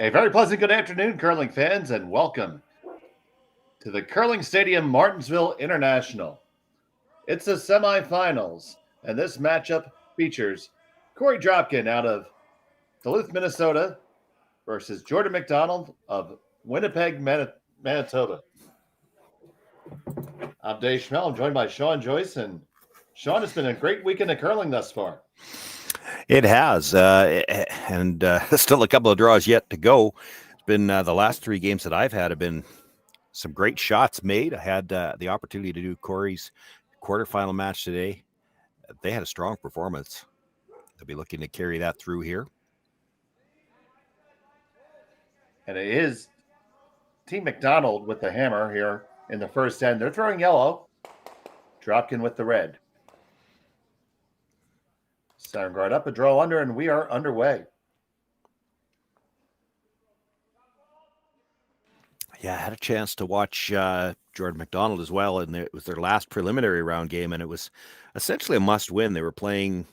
A very pleasant good afternoon, curling fans, and welcome to the Curling Stadium Martensville International. It's the semifinals, and this matchup features Korey Dropkin out of Duluth, Minnesota versus Jordon McDonald of Winnipeg, Manitoba. I'm Dave Schmel. I'm joined by Shawn, Joyce, and Shawn, it's been a great weekend of curling thus far. It has, and still a couple of draws yet to go. It's been the last three games that I've had have been some great shots made. I had the opportunity to do Korey's quarterfinal match today. They had a strong performance. They'll be looking to carry that through here. And it is Team McDonald with the hammer here in the first end. They're throwing yellow. Dropkin with the red. Center guard up, a draw under, and we are underway. Yeah, I had a chance to watch Jordon McDonald as well, and it was their last preliminary round game, and it was essentially a must-win. They were playing,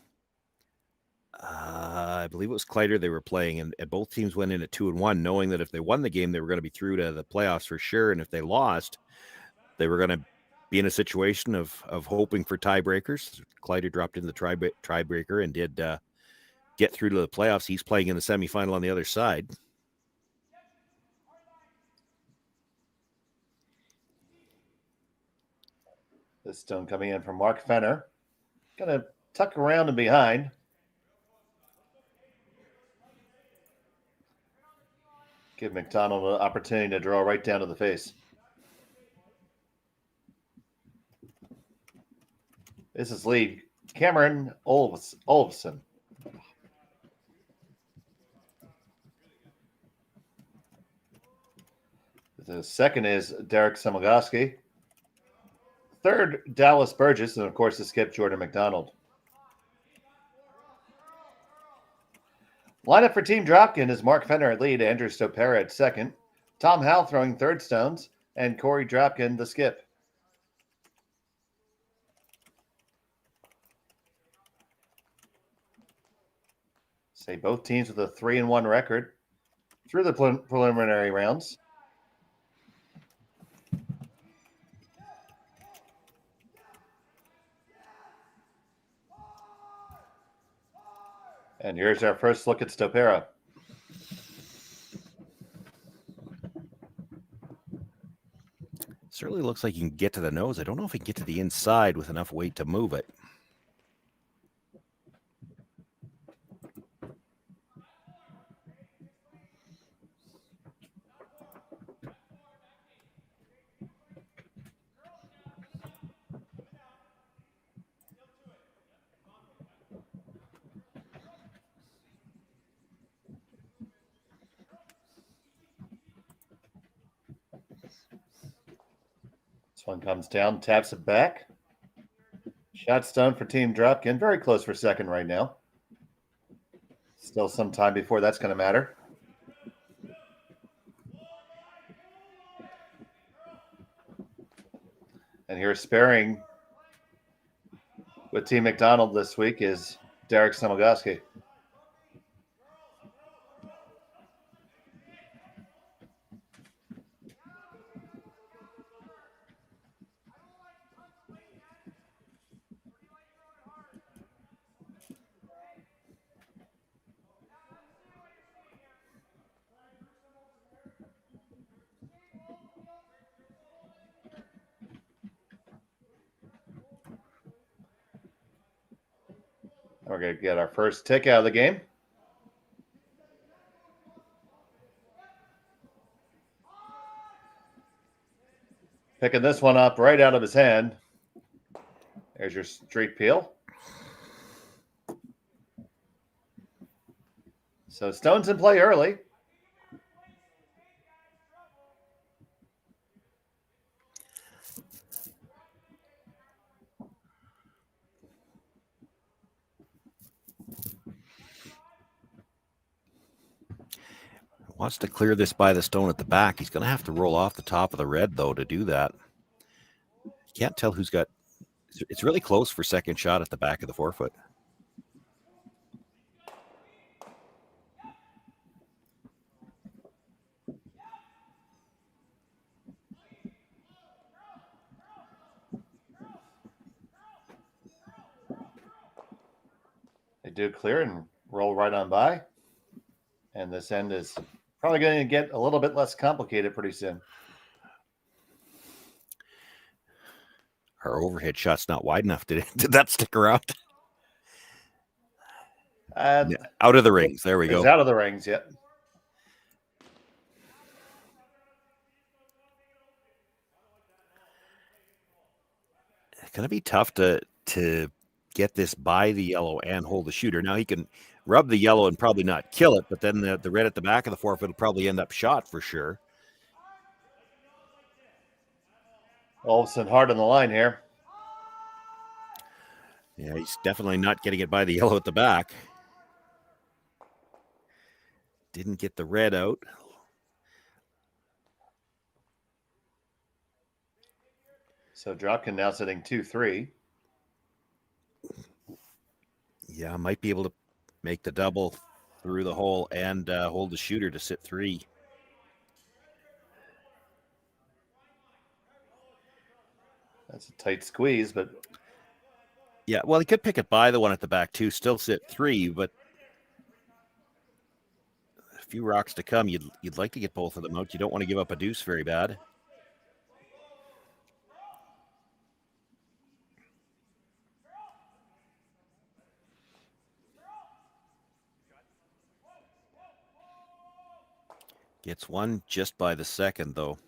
I believe it was Clyder they were playing, and both teams went in at 2-1, knowing that if they won the game, they were going to be through to the playoffs for sure, and if they lost, they were going to be in a situation of hoping for tiebreakers. Clyder dropped in the tiebreaker and did get through to the playoffs. He's playing in the semifinal on the other side. This stone coming in from Mark Fenner. Going to tuck around and behind. Give McDonald an opportunity to draw right down to the face. This is lead Cameron Olofsson. The second is Derek Samogoski. Third, Dallas Burgess, and of course the skip, Jordon McDonald. Lineup for Team Dropkin is Mark Fenner at lead, Andrew Stopera at second, Tom Howell throwing third stones, and Korey Dropkin the skip. Say both teams with a 3-1 record through the preliminary rounds. And here's our first look at Stopera. Certainly looks like he can get to the nose. I don't know if he can get to the inside with enough weight to move it. One comes down, taps it back. Shot stone for Team Dropkin. Very close for second right now. Still some time before that's going to matter. And here sparing with Team McDonald this week is Derek Samogoski. We're going to get our first tick out of the game. Picking this one up right out of his hand. There's your straight peel. So stone's in play early. Wants to clear this by the stone at the back. He's going to have to roll off the top of the red, though, to do that. Can't tell who's got... It's really close for second shot at the back of the forefoot. do clear and roll right on by. And this end is probably going to get a little bit less complicated pretty soon. Our overhead shot's not wide enough. Did that stick around? Out of the rings. There we go. It's out of the rings, yep. It's going to be tough to get this by the yellow and hold the shooter. Now he can rub the yellow and probably not kill it, but then the red at the back of the forefoot will probably end up shot for sure. Olsen hard on the line here. Yeah, he's definitely not getting it by the yellow at the back. Didn't get the red out. So Dropkin now sitting 2-3. Yeah, might be able to make the double through the hole and hold the shooter to sit 3. That's a tight squeeze, but... Yeah, well, he could pick it by the one at the back, too. Still sit 3, but a few rocks to come. You'd like to get both of them out. You don't want to give up a deuce very bad. Gets one just by the second, though.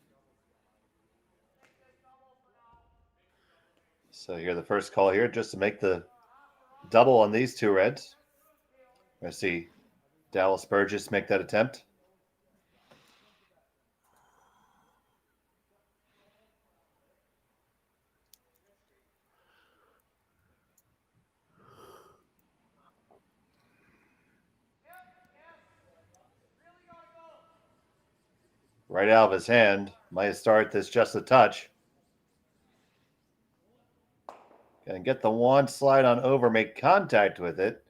So here, the first call here, just to make the double on these two reds. I see Dallas Burgess make that attempt. Right out of his hand. Might start this just a touch. Gonna get the wand slide on over, make contact with it.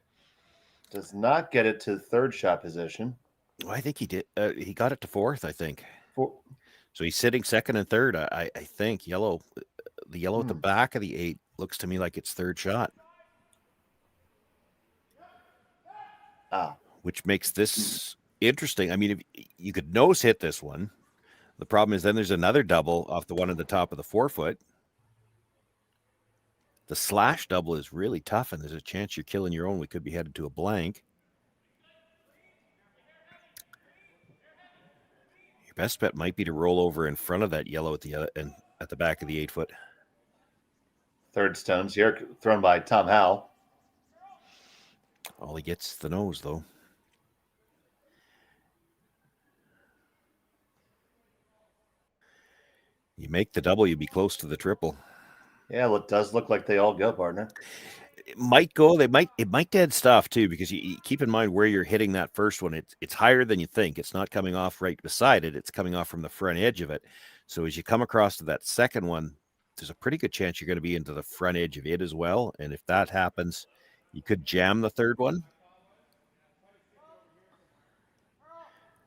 Does not get it to third shot position. Well, I think he did. He got it to fourth, I think. So he's sitting second and third. I think the yellow at the back of the 8 looks to me like it's third shot. Which makes this interesting. I mean, if you could nose hit this one. The problem is then there's another double off the one at the top of the forefoot. The slash double is really tough, and there's a chance you're killing your own. We could be headed to a blank. Your best bet might be to roll over in front of that yellow at the back of the 8-foot. Third stones here, thrown by Tom Howell. All he gets is the nose, though. You make the double, you'd be close to the triple. Yeah, well, it does look like they all go, partner. It might go. It might dead stuff too, because you keep in mind where you're hitting that first one. It's higher than you think. It's not coming off right beside it. It's coming off from the front edge of it. So as you come across to that second one, there's a pretty good chance you're going to be into the front edge of it as well. And if that happens, you could jam the third one.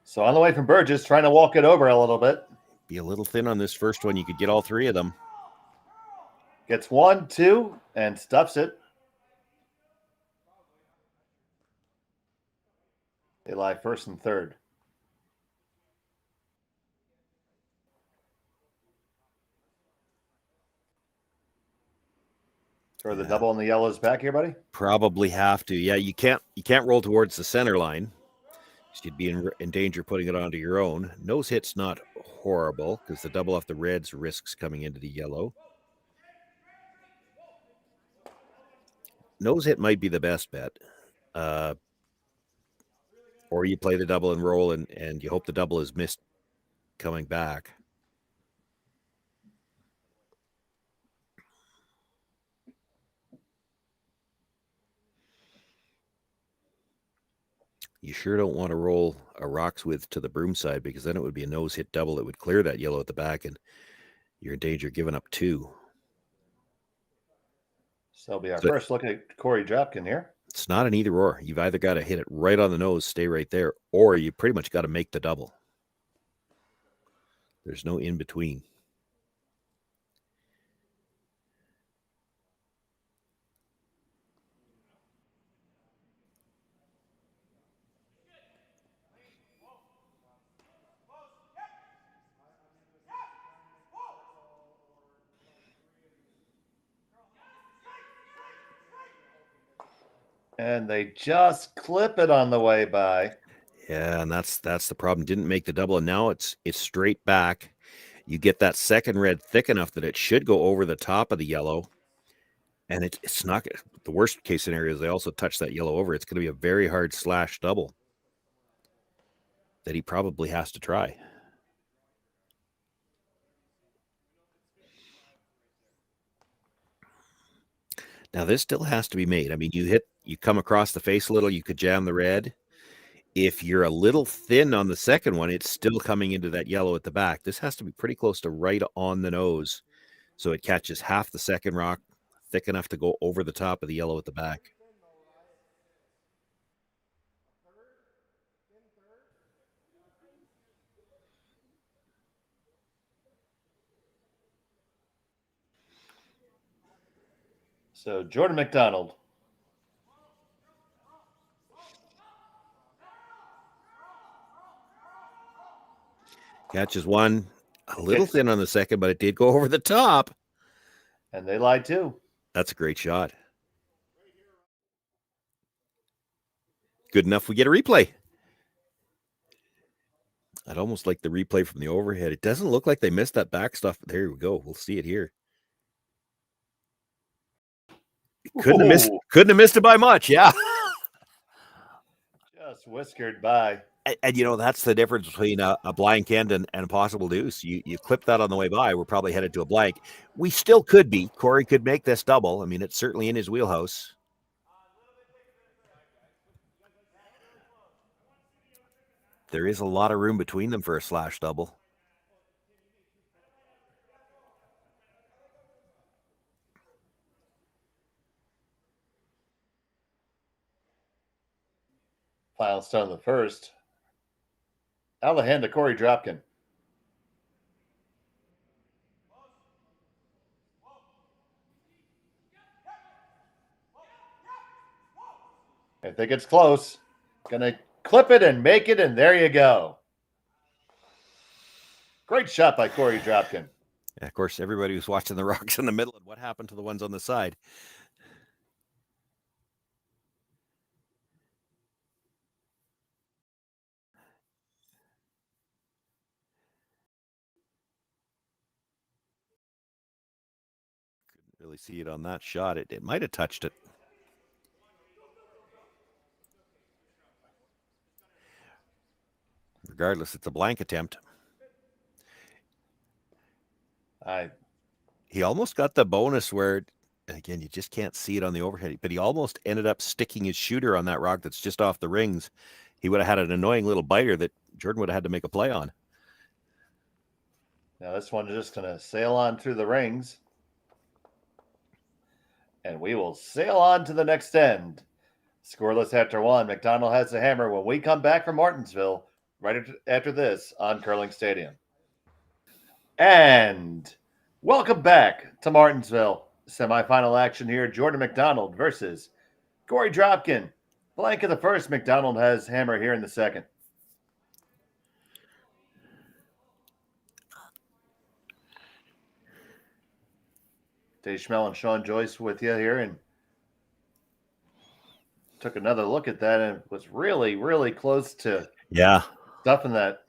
So on the way from Burgess, trying to walk it over a little bit. Be a little thin on this first one. You could get all 3 of them. Gets 1, 2, and stuffs it. They lie first and third. Throw the double on the yellows back here, buddy? Probably have to. Yeah, you can't roll towards the center line. You'd be in danger putting it onto your own. Nose hit's not horrible because the double off the reds risks coming into the yellow. Nose hit might be the best bet. Or you play the double and roll and you hope the double is missed coming back. You sure don't want to roll a rocks width to the broom side, because then it would be a nose hit double that would clear that yellow at the back, and you're in danger of giving up 2. So it'll be our first look at Korey Dropkin here. It's not an either or. You've either got to hit it right on the nose, stay right there, or you pretty much got to make the double. There's no in between. And they just clip it on the way by. Yeah, and that's the problem. Didn't make the double, and now it's straight back. You get that second red thick enough that it should go over the top of the yellow, and it's not. The worst case scenario is they also touch that yellow over. It's going to be a very hard slash double that he probably has to try. Now this still has to be made. I mean, you come across the face a little, you could jam the red. If you're a little thin on the second one, it's still coming into that yellow at the back. This has to be pretty close to right on the nose, so it catches half the second rock, thick enough to go over the top of the yellow at the back. So Jordon McDonald. Catches one, a little thin on the second, but it did go over the top. And they lied too. That's a great shot. Good enough we get a replay. I'd almost like the replay from the overhead. It doesn't look like they missed that back stuff, but there we go. We'll see it here. Couldn't have missed it by much, yeah. Just whiskered by. And that's the difference between a blank end and a possible deuce. You clip that on the way by, we're probably headed to a blank. We still could be. Korey could make this double. I mean, it's certainly in his wheelhouse. There is a lot of room between them for a slash double. Final stone the first. Out of the hand to Korey Dropkin. I think it's close. Gonna clip it and make it, and there you go. Great shot by Korey Dropkin. Yeah, of course, everybody was watching the rocks in the middle, and what happened to the ones on the side? Couldn't really see it on that shot. It might have touched it. Regardless, it's a blank attempt. He almost got the bonus where, again, you just can't see it on the overhead, but he almost ended up sticking his shooter on that rock that's just off the rings. He would have had an annoying little biter that Jordon would have had to make a play on. Now this one is just going to sail on through the rings. And we will sail on to the next end. Scoreless after one. McDonald has the hammer when we come back from Martensville right after this on Curling Stadium. And welcome back to Martensville. Semifinal action here. Jordon McDonald versus Korey Dropkin. Blank in the first. McDonald has hammer here in the second. Dave Schmel and Shawn Joyce with you here, and took another look at that and was really, really close to stuffing that.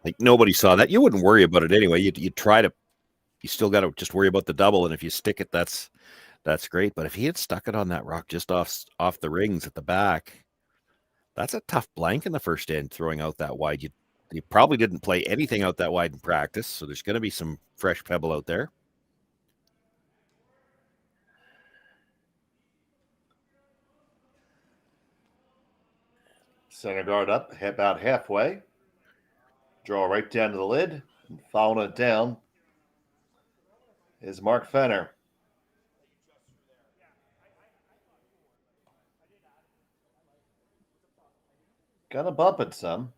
Like nobody saw that. You wouldn't worry about it anyway. You try to. You still got to just worry about the double, and if you stick it, that's great. But if he had stuck it on that rock just off the rings at the back, that's a tough blank in the first end. Throwing out that wide, you probably didn't play anything out that wide in practice, so there's going to be some fresh pebble out there. Center guard up about halfway. Draw right down to the lid, and following it down is Mark Fenner. Gonna bump it some.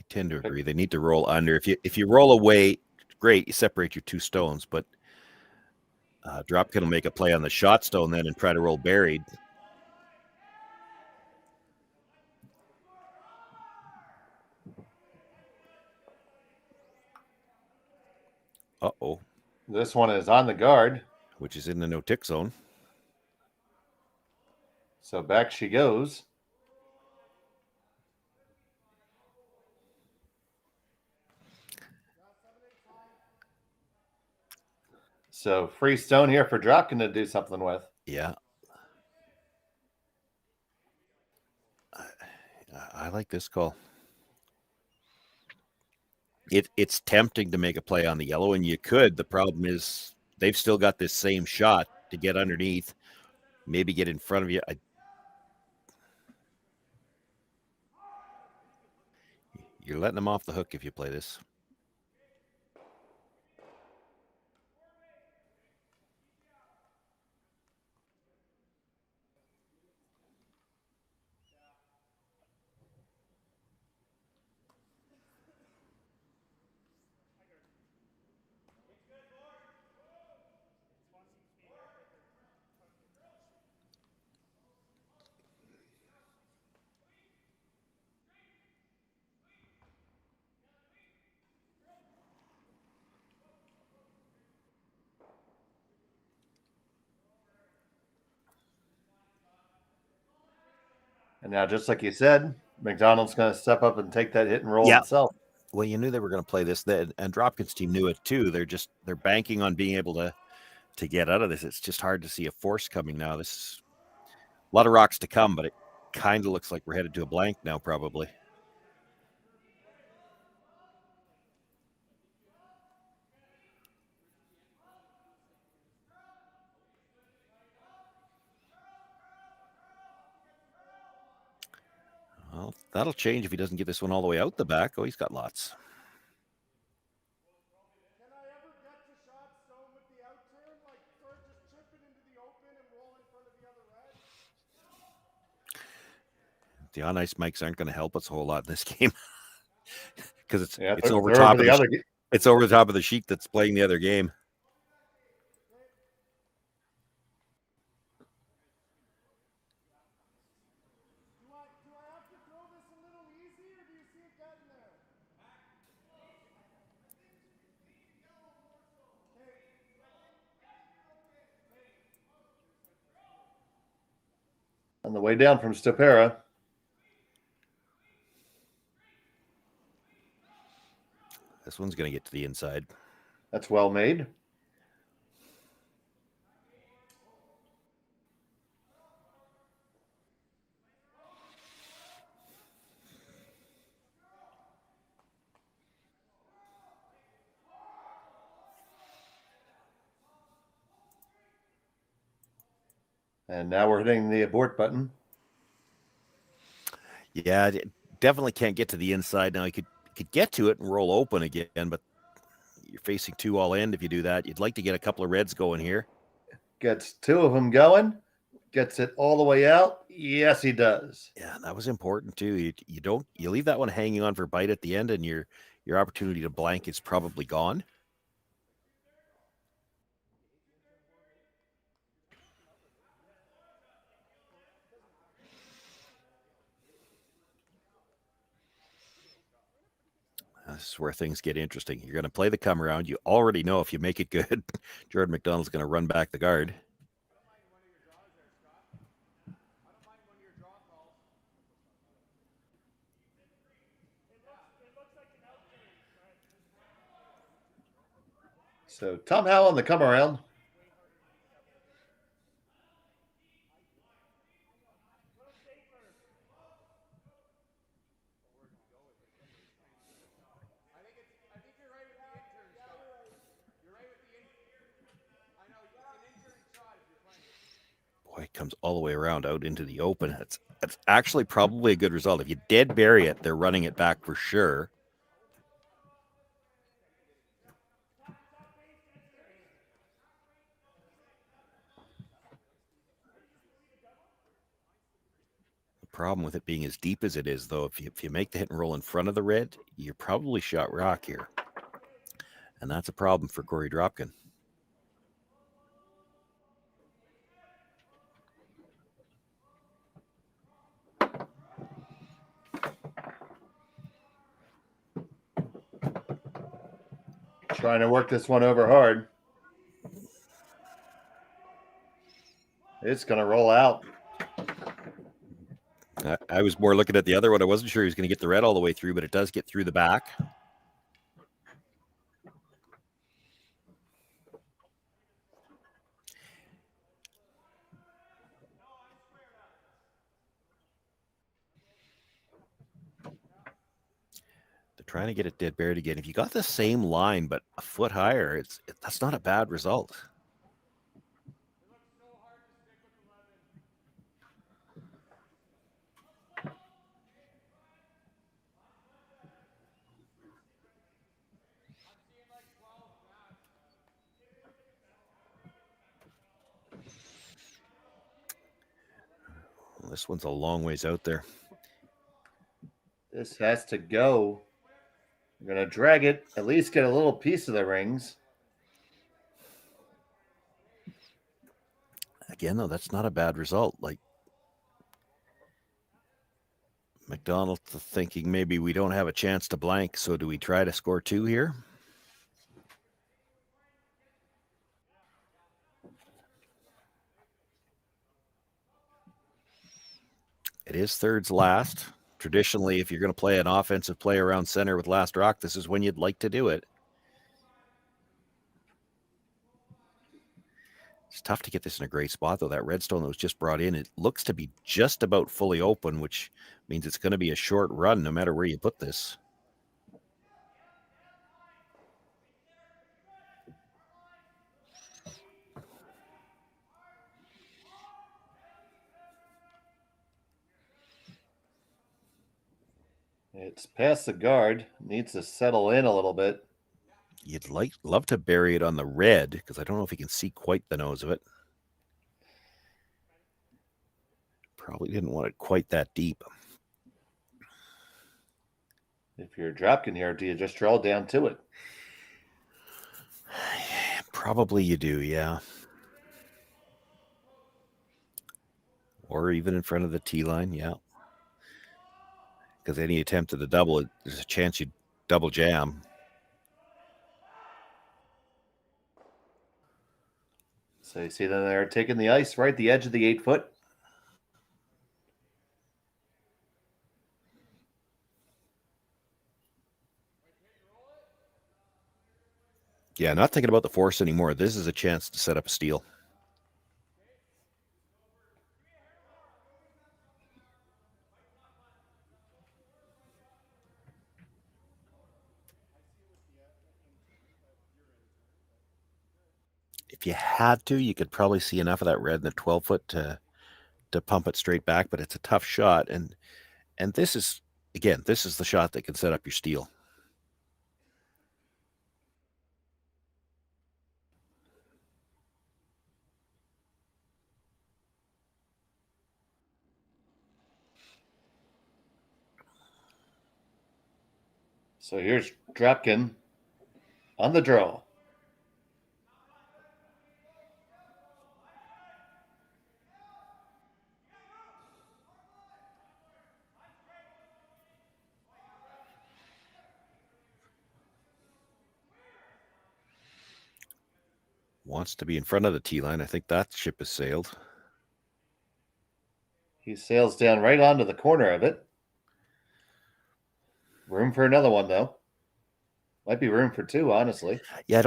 tend to agree. They need to roll under. If you roll away, great, you separate your 2 stones, but Dropkin will make a play on the shot stone then and try to roll buried. Uh-oh. This one is on the guard. Which is in the no-tick zone. So back she goes. So free stone here for Dropkin to do something with. Yeah. I like this call. It's tempting to make a play on the yellow, and you could. The problem is they've still got this same shot to get underneath, maybe get in front of you. You're letting them off the hook if you play this. And now, just like you said, McDonald's going to step up and take that hit and roll himself. Well, you knew they were going to play this, and Dropkin's team knew it too. They're banking on being able to get out of this. It's just hard to see a force coming now. This is a lot of rocks to come, but it kind of looks like we're headed to a blank now, probably. Well, that'll change if he doesn't get this one all the way out the back. Oh, he's got lots. Can I ever get to shot stone with the out turn? Like, sort of just chip it into the open and roll in front of the other red? The on-ice mics aren't going to help us a whole lot in this game because it's over it's over the top of the sheet that's playing the other game. Do I have to throw this a little easy, or do you see it getting there? On the way down from Stopera. This one's going to get to the inside. That's well made. And now we're hitting the abort button. Yeah, definitely can't get to the inside. Now, you could get to it and roll open again, but you're facing 2 all in if you do that. You'd like to get a couple of reds going here. Gets 2 of them going. Gets it all the way out. Yes, he does. Yeah, that was important too. You leave that one hanging on for bite at the end, and your opportunity to blank is probably gone. This is where things get interesting. You're going to play the come around. You already know if you make it good, Jordon McDonald's going to run back the guard. So Tom Howell on the come around. Boy, it comes all the way around out into the open. That's actually probably a good result. If you dead bury it, they're running it back for sure. problem with it being as deep as it is, though. If you make the hit and roll in front of the red, you're probably shot rock here. And that's a problem for Korey Dropkin. Trying to work this one over hard. It's going to roll out. I was more looking at the other one. I wasn't sure he was going to get the red all the way through, but it does get through the back. They're trying to get it dead buried again. If you got the same line but a foot higher, that's not a bad result. Well, this one's a long ways out there. This has to go. We're going to drag it, at least get a little piece of the rings. Again, though, that's not a bad result. Like, McDonald thinking maybe we don't have a chance to blank, so do we try to score 2 here? It is thirds last. Traditionally, if you're going to play an offensive play around center with last rock, this is when you'd like to do it. It's tough to get this in a great spot, though. That redstone that was just brought in, it looks to be just about fully open, which means it's going to be a short run no matter where you put this. It's past the guard. Needs to settle in a little bit. You'd love to bury it on the red, because I don't know if you can see quite the nose of it. Probably didn't want it quite that deep. If you're Dropkin here, do you just draw down to it? Probably you do, yeah. Or even in front of the T line, yeah. Because any attempt at the double, there's a chance you'd double jam. So you see that they're taking the ice right at the edge of the 8 foot. Yeah, not thinking about the force anymore. This is a chance to set up a steal. If you had to, you could probably see enough of that red in the 12 foot to pump it straight back, but it's a tough shot. And this is, again, this is the shot that can set up your steal. So here's Dropkin on the draw. Wants to be in front of the T line. I think that ship has sailed. He sails down right onto the corner of it. Room for another one, though. Might be room for 2, honestly. Yeah, I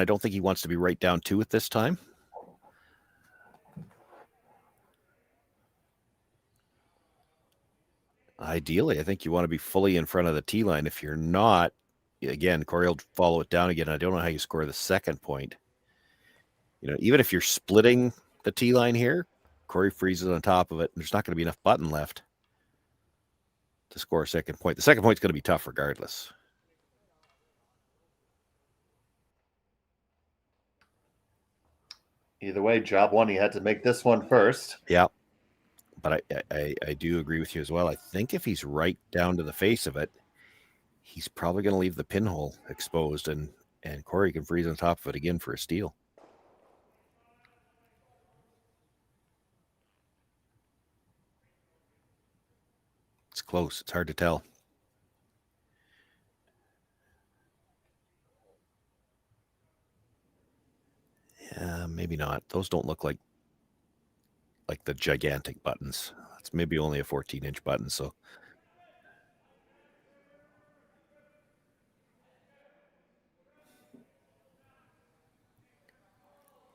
don't think he wants to be right down 2 at this time. Ideally, I think you want to be fully in front of the T line. If you're not, again, Korey will follow it down again. I don't know how you score the second point. You know, even if you're splitting the T line here, Korey freezes on top of it, and there's not going to be enough button left to score a second point. The second point's going to be tough regardless. Either way, job one, he had to make this one first. Yeah. But I do agree with you as well. I think if he's right down to the face of it, he's probably going to leave the pinhole exposed, and Korey can freeze on top of it again for a steal. It's close. It's hard to tell. Yeah, maybe not. Those don't look like the gigantic buttons. It's maybe only a 14-inch button, so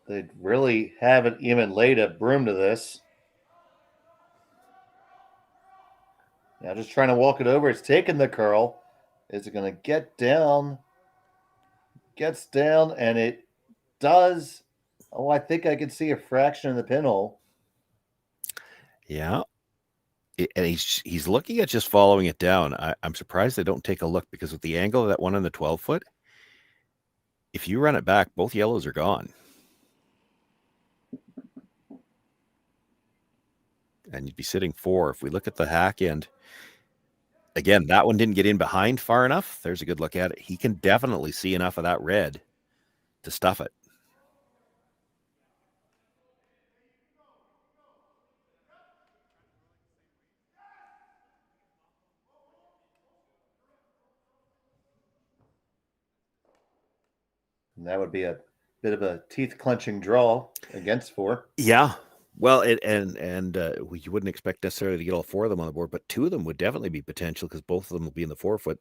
They really haven't even laid a broom to this. Now just trying to walk it over. It's taking the curl. Is it going to get down? Gets down, and it does. Oh, I think I can see a fraction of the pinhole. yeah. And he's looking at just following it down. I'm surprised they don't take a look, because with the angle of that one on the 12-foot, if you run it back, both yellows are gone. And you'd be sitting 4. If we look at the hack end, again, that one didn't get in behind far enough. There's a good look at it. He can definitely see enough of that red to stuff it. And that would be a bit of a teeth-clenching draw against 4. Yeah. Well, you wouldn't expect necessarily to get all 4 of them on the board, but 2 of them would definitely be potential, because both of them will be in the 4-foot.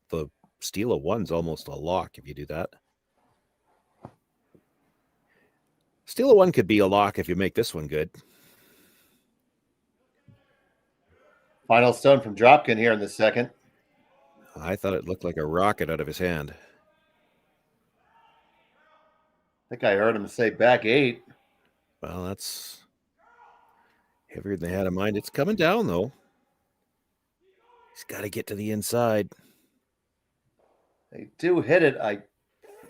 The steal of 1's almost a lock if you do that. Steal of 1 could be a lock if you make this one good. Final stone from Dropkin here in the second. I thought it looked like a rocket out of his hand. I think I heard him say back 8. Well, that's heavier than they had in mind. It's coming down, though. He's got to get to the inside. They do hit it. I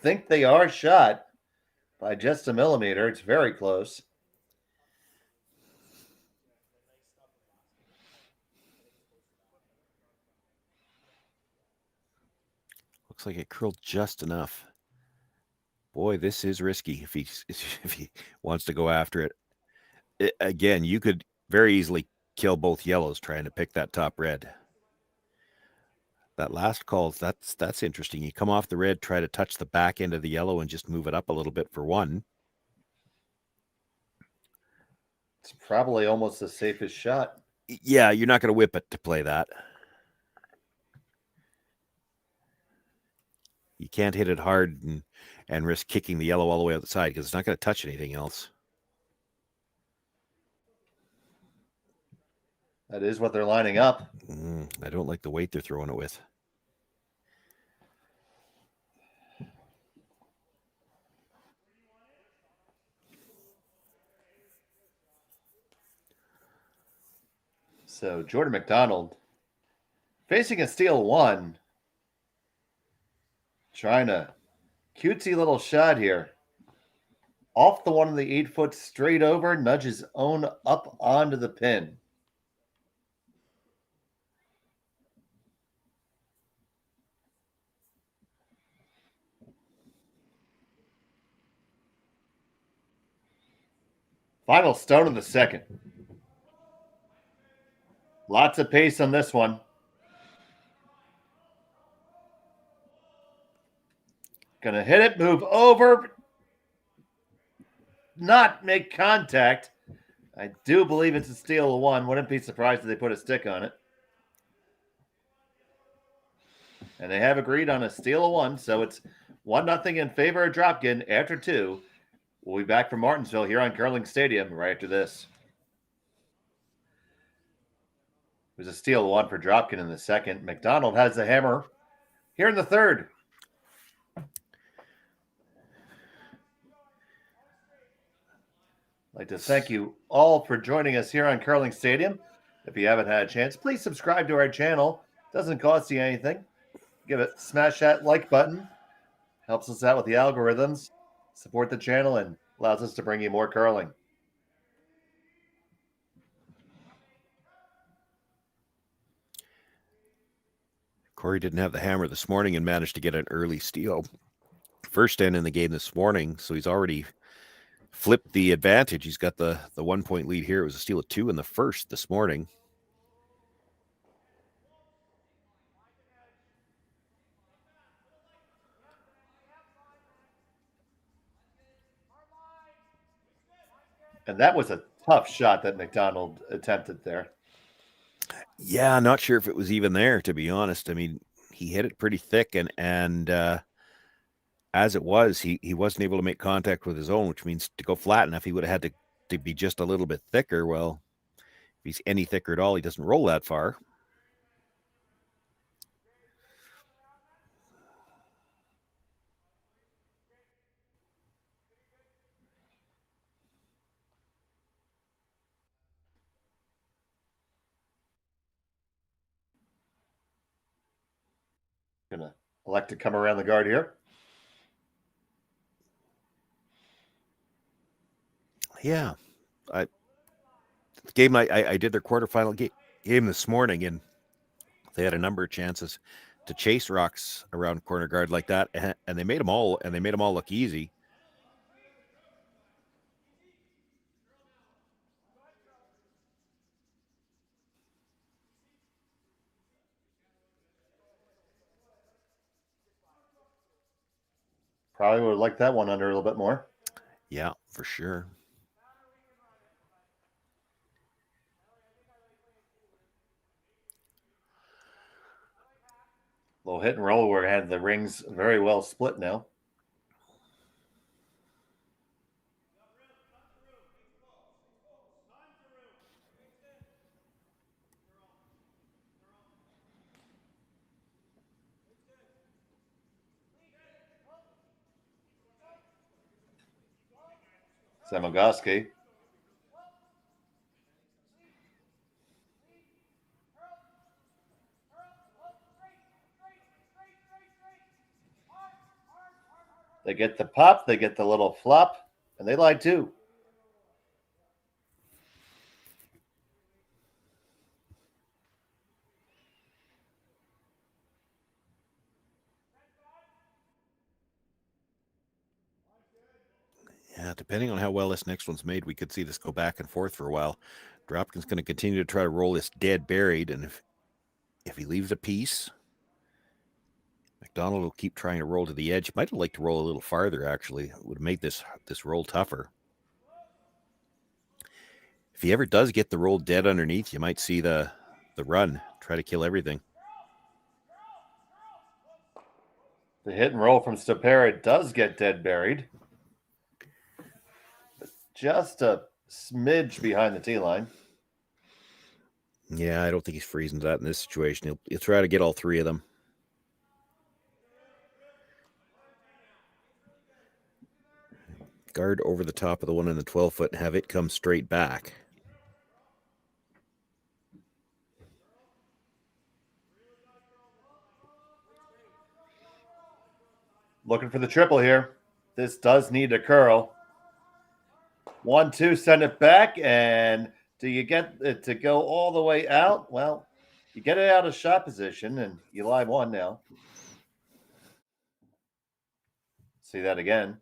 think they are shot by just a millimeter. It's very close. Looks like it curled just enough. Boy, this is risky if he wants to go after it. Again, you could very easily kill both yellows trying to pick that top red. That last call, that's interesting. You come off the red, try to touch the back end of the yellow and just move it up a little bit for 1. It's probably almost the safest shot. Yeah, you're not going to whip it to play that. You can't hit it hard and risk kicking the yellow all the way out the side, because it's not going to touch anything else. That is what they're lining up. I don't like the weight they're throwing it with. So Jordon McDonald facing a steal 1. Trying a cutesy little shot here. Off the one of the 8-foot, straight over, nudges own up onto the pin. Final stone of the second. Lots of pace on this one. Gonna hit it, move over, not make contact. I do believe it's a steal of 1. Wouldn't be surprised if they put a stick on it. And they have agreed on a steal of 1, so it's 1-0 in favor of Dropkin after 2. We'll be back from Martensville here on Curling Stadium right after this. It was a steal of 1 for Dropkin in the second. McDonald has the hammer here in the third. I'd like to thank you all for joining us here on Curling Stadium. If you haven't had a chance, please subscribe to our channel. It doesn't cost you anything. Smash that like button. Helps us out with the algorithms. Support the channel and allows us to bring you more curling. Korey didn't have the hammer this morning and managed to get an early steal. First end in the game this morning, so he's already flipped the advantage. He's got the 1 point lead here. It was a steal of 2 in the first this morning. And that was a tough shot that McDonald attempted there. Yeah, not sure if it was even there, to be honest. I mean, he hit it pretty thick, and as it was, he wasn't able to make contact with his own, which means to go flat enough, he would have had to be just a little bit thicker. Well, if he's any thicker at all, he doesn't roll that far. Gonna elect to come around the guard here. Yeah, I did their quarterfinal game this morning, and they had a number of chances to chase rocks around corner guard like that, and they made them all look easy. Probably would have liked that one under a little bit more. Yeah, for sure. Little hit and roll where it had the rings very well split now. Samogoski. They get the pop, they get the little flop, and they lie too. Yeah, depending on how well this next one's made, we could see this go back and forth for a while. Dropkin's going to continue to try to roll this dead buried, and if he leaves a piece, McDonald will keep trying to roll to the edge. Might have liked to roll a little farther, actually. It would have made this roll tougher. If he ever does get the roll dead underneath, you might see the run, try to kill everything. The hit and roll from Stopera does get dead buried. Just a smidge behind the tee line. Yeah, I don't think he's freezing that in this situation. He'll try to get all three of them. Guard over the top of the one in the 12-foot and have it come straight back. Looking for the triple here. This does need a curl. 1-2, send it back, and do you get it to go all the way out? Well, you get it out of shot position, and you lie one now. See that again.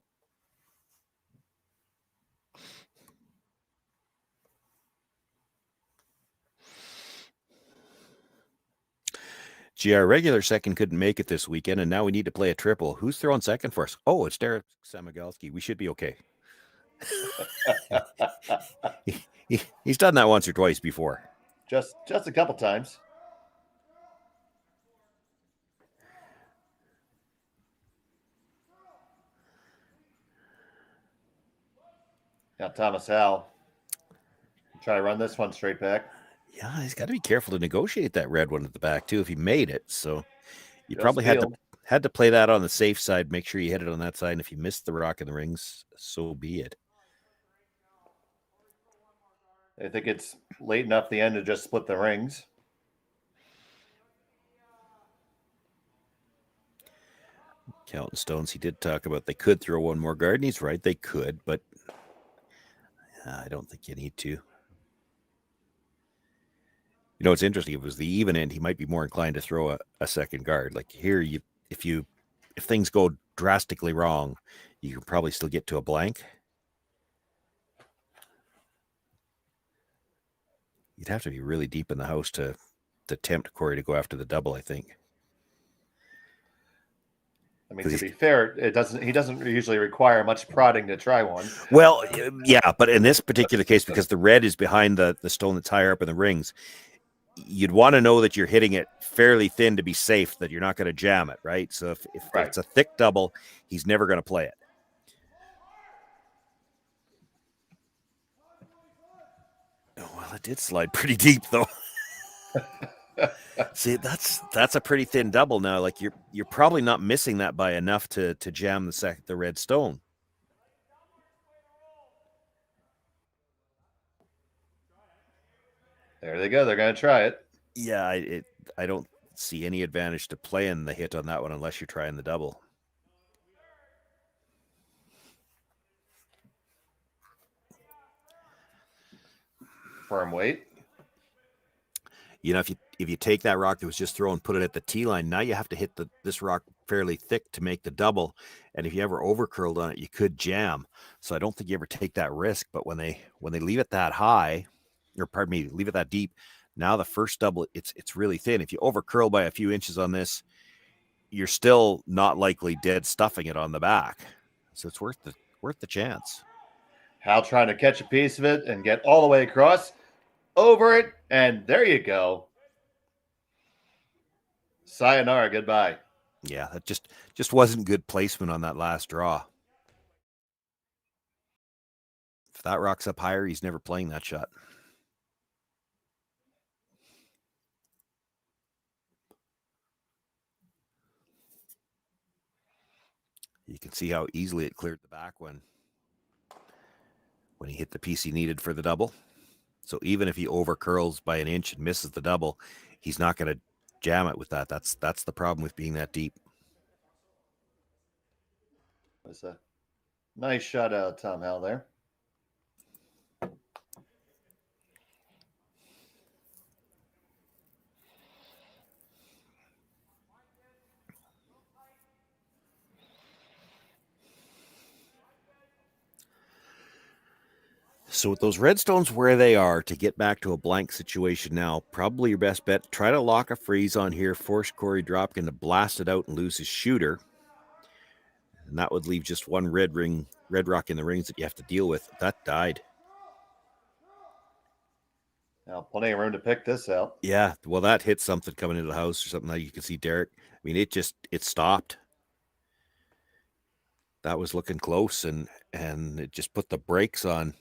Gee, our regular second couldn't make it this weekend, and now we need to play a triple. Who's throwing second for us? Oh, it's Derek Samigalski. We should be okay. He's done that once or twice before. Just a couple times. Now Thomas Howell. Try to run this one straight back. Yeah, he's got to be careful to negotiate that red one at the back too if he made it. So you Just probably field. had to play that on the safe side. Make sure you hit it on that side. And if you missed the rock in the rings, so be it. I think it's late enough the end to just split the rings. Counting stones, he did talk about they could throw one more guard, and he's right, they could, but I don't think you need to. You know, it's interesting. If it was the even end, he might be more inclined to throw a second guard. Like here, if things go drastically wrong, you can probably still get to a blank. You'd have to be really deep in the house to tempt Korey to go after the double, I think. I mean, to be fair, he doesn't usually require much prodding to try one. Well, yeah, but in this particular case, because the red is behind the stone that's higher up in the rings, you'd want to know that you're hitting it fairly thin to be safe, that you're not going to jam it, right? So if Right. it's a thick double, he's never going to play it. Oh, well, it did slide pretty deep, though. See, that's a pretty thin double now. Like you're probably not missing that by enough to jam the red stone. There they go. They're going to try it. Yeah, I don't see any advantage to playing the hit on that one unless you're trying the double. Firm weight. You know, if you take that rock that was just thrown, put it at the tee line, now you have to hit this rock fairly thick to make the double. And if you ever over curled on it, you could jam. So I don't think you ever take that risk. But when they leave it that high, or pardon me, leave it that deep, now the first double, it's really thin. If you over curl by a few inches on this, you're still not likely dead stuffing it on the back. So it's worth the chance. Hal trying to catch a piece of it and get all the way across, over it, and there you go. Sayonara, goodbye. Yeah, that just wasn't good placement on that last draw. If that rock's up higher, he's never playing that shot. You can see how easily it cleared the back when he hit the piece he needed for the double. So even if he over curls by an inch and misses the double, he's not going to jam it with that. That's the problem with being that deep. That's a nice shot out of Tom Hal there. So with those redstones where they are, to get back to a blank situation now, probably your best bet, try to lock a freeze on here, force Korey Dropkin to blast it out and lose his shooter. And that would leave just one red rock in the rings that you have to deal with. That died. Now plenty of room to pick this out. Yeah, well, that hit something coming into the house or something like you can see Derek. I mean, it stopped. That was looking close and it just put the brakes on.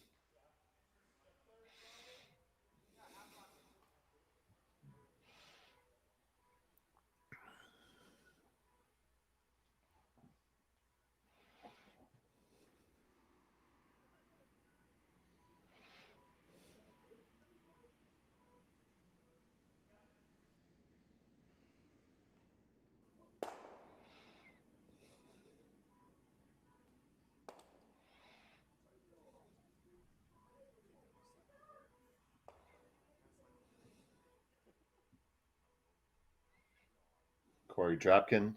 Korey Dropkin,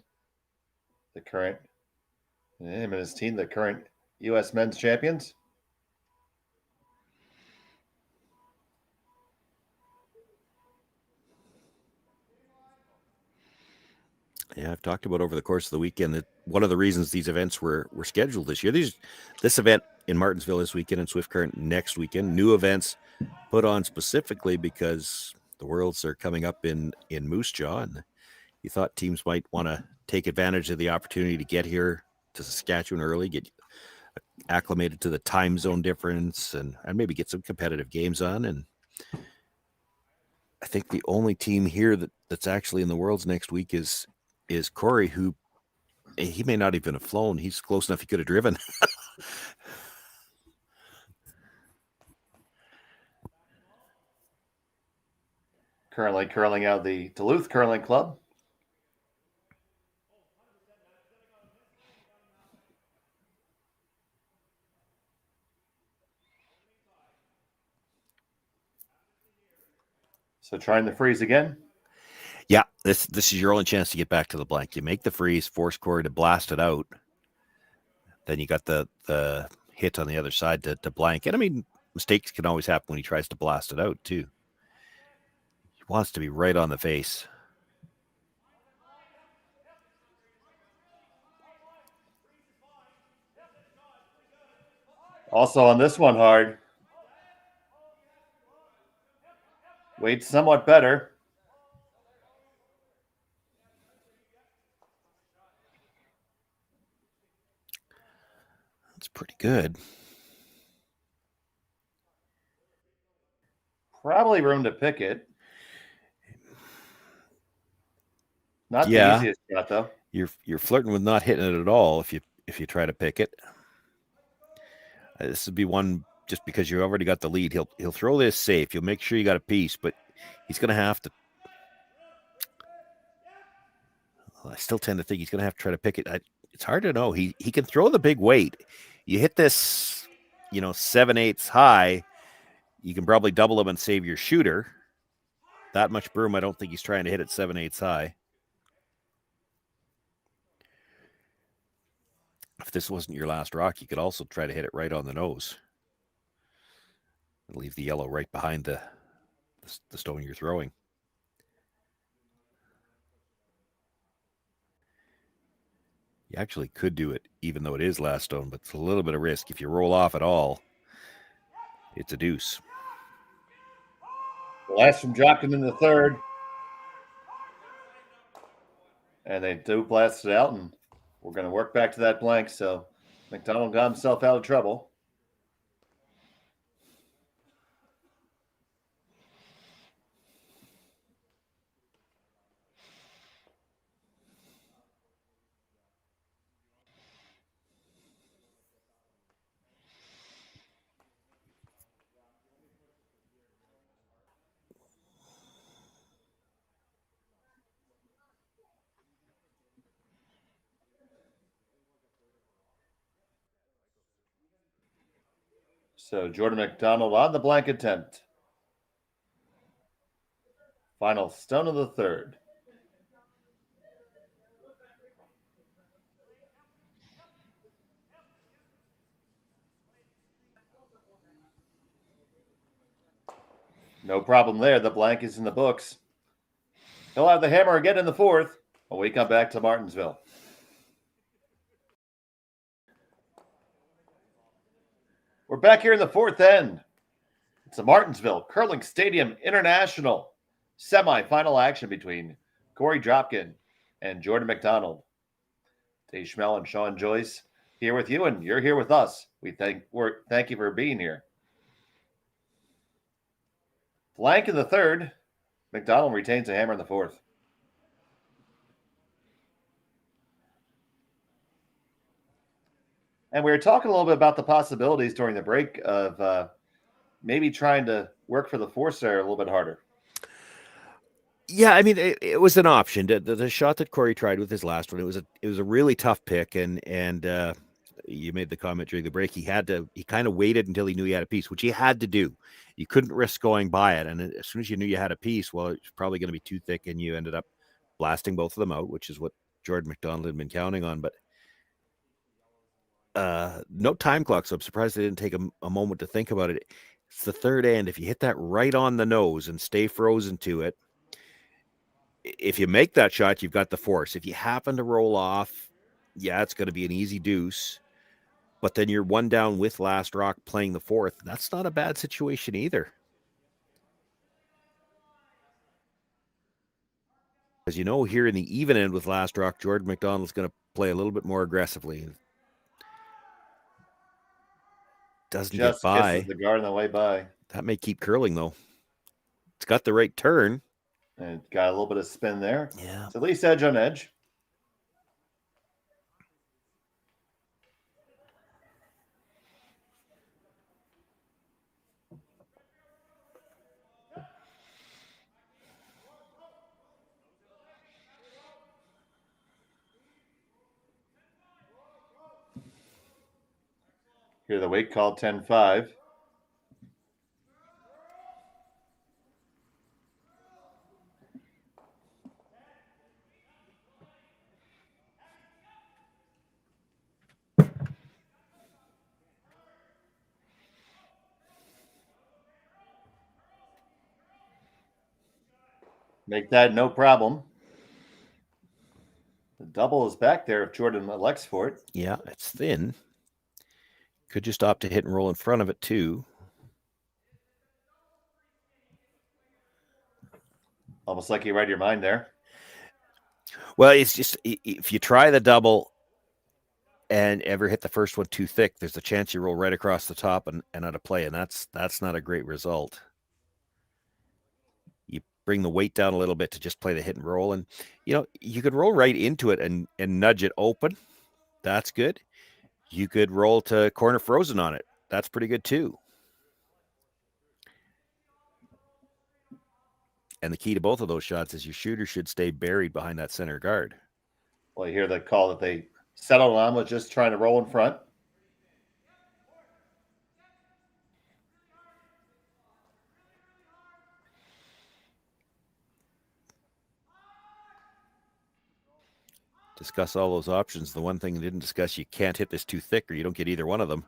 him and his team, the current U.S. men's champions. Yeah, I've talked about over the course of the weekend that one of the reasons these events were scheduled this year. This event in Martensville this weekend and Swift Current next weekend. New events put on specifically because the Worlds are coming up in Moose Jaw, and you thought teams might want to take advantage of the opportunity to get here to Saskatchewan early, get acclimated to the time zone difference, and maybe get some competitive games on. And I think the only team here that's actually in the Worlds next week is Korey, who he may not even have flown. He's close enough he could have driven. Currently curling out the Duluth Curling Club. So trying the freeze again. Yeah, this is your only chance to get back to the blank. You make the freeze, force Korey to blast it out. Then you got the hit on the other side to blank. And I mean, mistakes can always happen when he tries to blast it out too. He wants to be right on the face. Also on this one hard. Wade's somewhat better. That's pretty good. Probably room to pick it. Not the Yeah. easiest shot though. You're flirting with not hitting it at all if you try to pick it. This would be one just because you already got the lead. He'll throw this safe. You'll make sure you got a piece, but he's going to have to. Well, I still tend to think he's going to have to try to pick it. It's hard to know. He can throw the big weight. You hit this, 7/8 high. You can probably double him and save your shooter. That much broom, I don't think he's trying to hit it 7/8 high. If this wasn't your last rock, you could also try to hit it right on the nose. And leave the yellow right behind the stone you're throwing. You actually could do it, even though it is last stone, but it's a little bit of risk. If you roll off at all, it's a deuce. Blast from Dropkin in the third. And they do blast it out, and we're going to work back to that blank. So McDonald got himself out of trouble. So Jordon McDonald on the blank attempt. Final stone of the third. No problem there. The blank is in the books. He'll have the hammer again in the fourth when we come back to Martensville. We're back here in the fourth end. It's the Martensville Curling Stadium International semifinal action between Korey Dropkin and Jordon McDonald. Dave Schmel and Shawn Joyce here with you, and you're here with us. We thank you for being here. Blank in the third. McDonald retains a hammer in the fourth. And we were talking a little bit about the possibilities during the break of maybe trying to work for the force there a little bit harder. Yeah, I mean, it was an option. The shot that Korey tried with his last one, it was a really tough pick, and you made the comment during the break. He kind of waited until he knew he had a piece, which he had to do. You couldn't risk going by it, and as soon as you knew you had a piece, well, it's probably going to be too thick, and you ended up blasting both of them out, which is what Jordon McDonald had been counting on. But no time clock, so I'm surprised they didn't take a moment to think about it. It's the third end. If you hit that right on the nose and stay frozen to it, if you make that shot, you've got the force. If you happen to roll off, yeah, it's going to be an easy deuce. But then you're one down with last rock playing the fourth. That's not a bad situation either. As you know, here in the even end with last rock, Jordon McDonald's going to play a little bit more aggressively. Doesn't Just get by. kisses the guard on the way by. That may keep curling, though. It's got the right turn. And got a little bit of spin there. Yeah. It's at least edge on edge. Here the weight call 10-5. Make that no problem. The double is back there if Jordon elects for it. Yeah, it's thin. Could just opt to hit and roll in front of it too. Almost like you read your mind there. Well, it's just if you try the double and ever hit the first one too thick, there's a chance you roll right across the top and out of play, and that's not a great result. You bring the weight down a little bit to just play the hit and roll, and you could roll right into it and nudge it open. That's good. You could roll to corner frozen on it. That's pretty good too. And the key to both of those shots is your shooter should stay buried behind that center guard. Well, you hear the call that they settled on with just trying to roll in front. Discuss all those options. The one thing we didn't discuss, you can't hit this too thick or you don't get either one of them.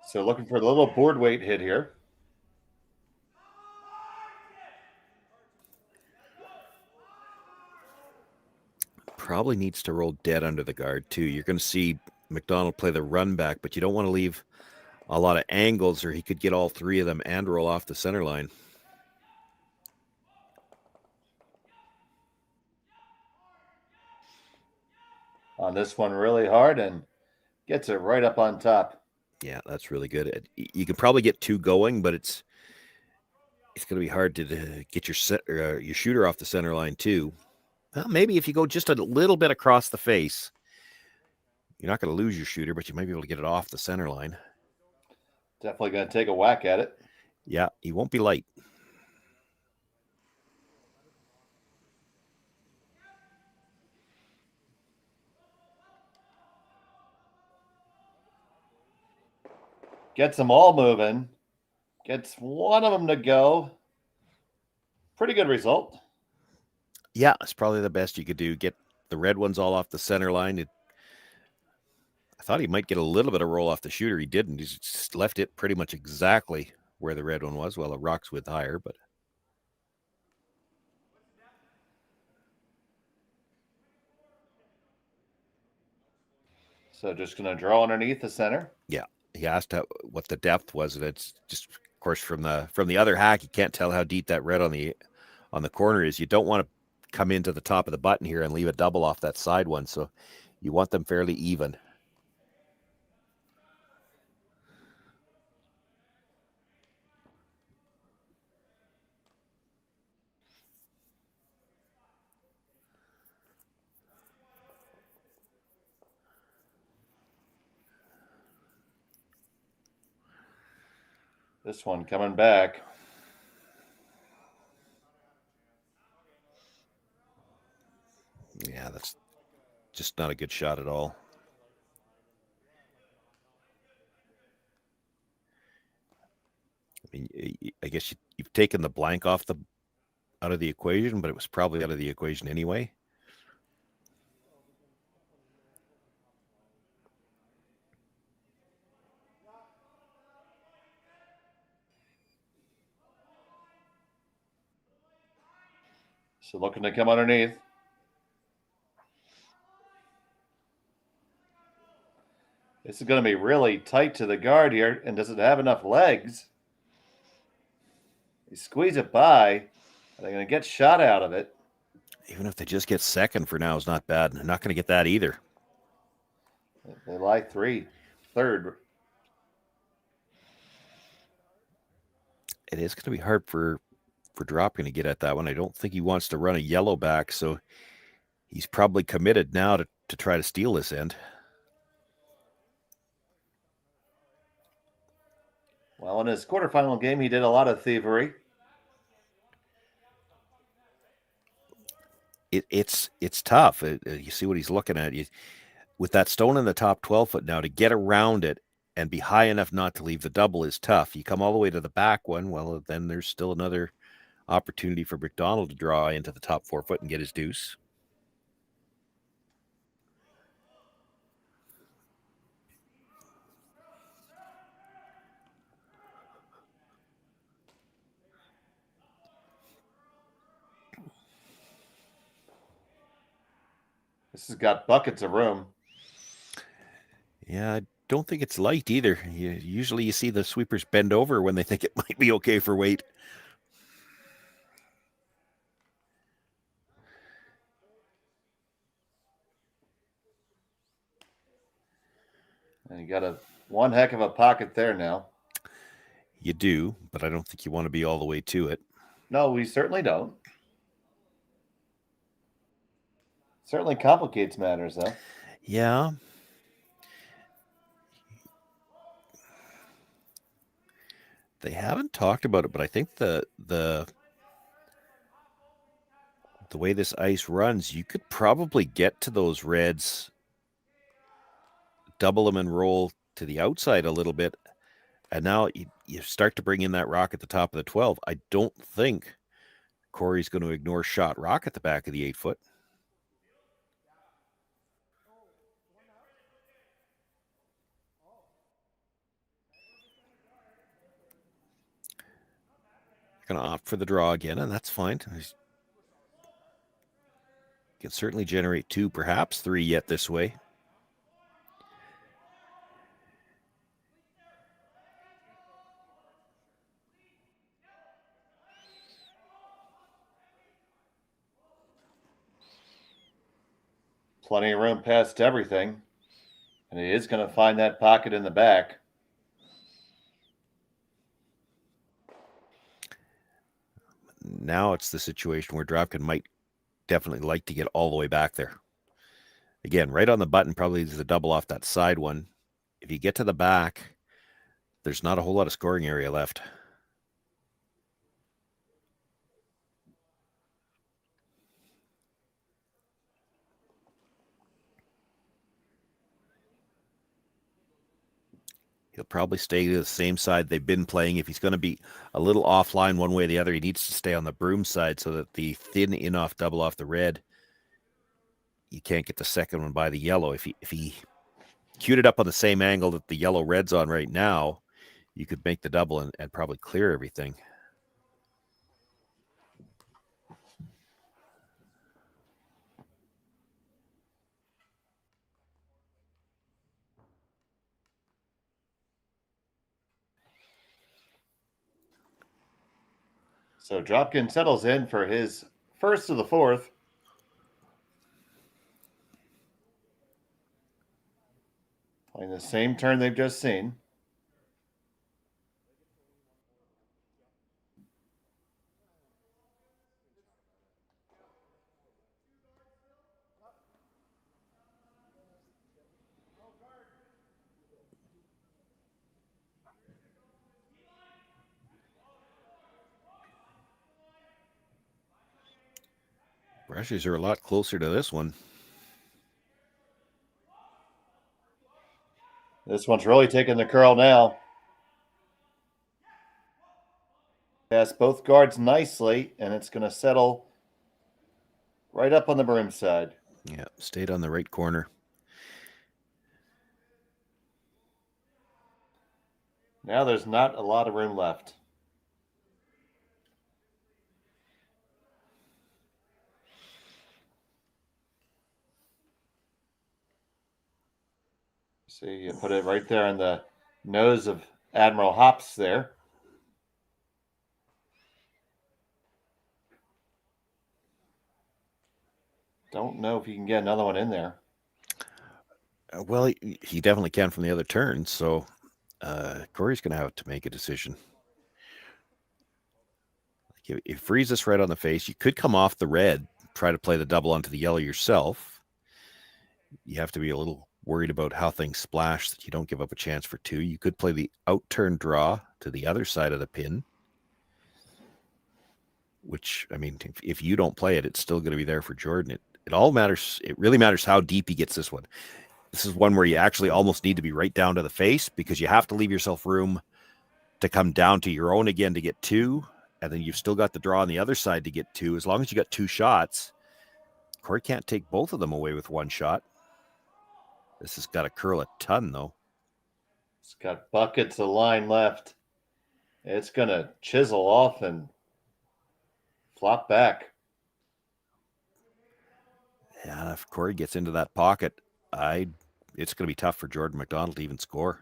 So looking for the little board weight hit here. Probably needs to roll dead under the guard too. You're going to see McDonald play the run back, but you don't want to leave a lot of angles or he could get all three of them and roll off the center line. On this one really hard and gets it right up on top. Yeah, that's really good. You can probably get two going, but it's going to be hard to get your shooter off the center line too. Well, maybe if you go just a little bit across the face, you're not going to lose your shooter, but you might be able to get it off the center line. Definitely going to take a whack at it. Yeah, he won't be light. Gets them all moving. Gets one of them to go. Pretty good result. Yeah, it's probably the best you could do. Get the red ones all off the center line. I thought he might get a little bit of roll off the shooter. He didn't. He just left it pretty much exactly where the red one was. Well, the rock's width higher, but. So just going to draw underneath the center. Yeah. He asked what the depth was, and it's just, of course, from the other hack, you can't tell how deep that red on the corner is. You don't want to come into the top of the button here and leave a double off that side one, so you want them fairly even. This one coming back. Yeah, that's just not a good shot at all. I mean, I guess you've taken the blank out of the equation, but it was probably out of the equation anyway. So looking to come underneath. This is going to be really tight to the guard here. And does it have enough legs? You squeeze it by. Are they going to get shot out of it? Even if they just get second for now is not bad. They're not going to get that either. They lie third. It is going to be hard for Dropkin to get at that one. I don't think he wants to run a yellow back, so he's probably committed now to try to steal this end. Well, in his quarterfinal game, he did a lot of thievery. It's tough. You see what he's looking at. With that stone in the top 12 foot now, to get around it and be high enough not to leave the double is tough. You come all the way to the back one, well, then there's still another opportunity for McDonald to draw into the top 4 foot and get his deuce. This has got buckets of room. Yeah, I don't think it's light either. Usually you see the sweepers bend over when they think it might be okay for weight. And you got one heck of a pocket there now. You do, but I don't think you want to be all the way to it. No, we certainly don't. Certainly complicates matters, though. Yeah. They haven't talked about it, but I think the way this ice runs, you could probably get to those reds, double them and roll to the outside a little bit. And now you start to bring in that rock at the top of the 12. I don't think Korey's going to ignore shot rock at the back of the 8 foot. Going to opt for the draw again, and that's fine. Can certainly generate 2, perhaps 3 yet this way. Plenty of room past everything. And he is going to find that pocket in the back. Now it's the situation where Dropkin might definitely like to get all the way back there. Again, right on the button, probably is the double off that side one. If you get to the back, there's not a whole lot of scoring area left. He'll probably stay to the same side they've been playing. If he's going to be a little offline one way or the other, he needs to stay on the broom side so that the thin in-off double off the red, you can't get the second one by the yellow. If he queued it up on the same angle that the yellow red's on right now, you could make the double and probably clear everything. So Dropkin settles in for his first of the 4th. Playing the same turn they've just seen. Brushes are a lot closer to this one. This one's really taking the curl now. Pass both guards nicely, and it's going to settle right up on the broom side. Yeah, stayed on the right corner. Now there's not a lot of room left. See, you put it right there on the nose of Admiral Hops there. Don't know if you can get another one in there. Well, he definitely can from the other turn, so Korey's going to have to make a decision. If he frees this right on the face, you could come off the red, try to play the double onto the yellow yourself. You have to be a little worried about how things splash, that you don't give up a chance for 2. You could play the out-turn draw to the other side of the pin, which, I mean, if you don't play it, it's still going to be there for Jordon. It all matters. It really matters how deep he gets this one. This is one where you actually almost need to be right down to the face because you have to leave yourself room to come down to your own again to get 2. and then you've still got the draw on the other side to get two. As long as you got two shots, Korey can't take both of them away with one shot. This has got to curl a ton, though. It's got buckets of line left. It's going to chisel off and flop back. Yeah, if Korey gets into that pocket, it's going to be tough for Jordon McDonald to even score.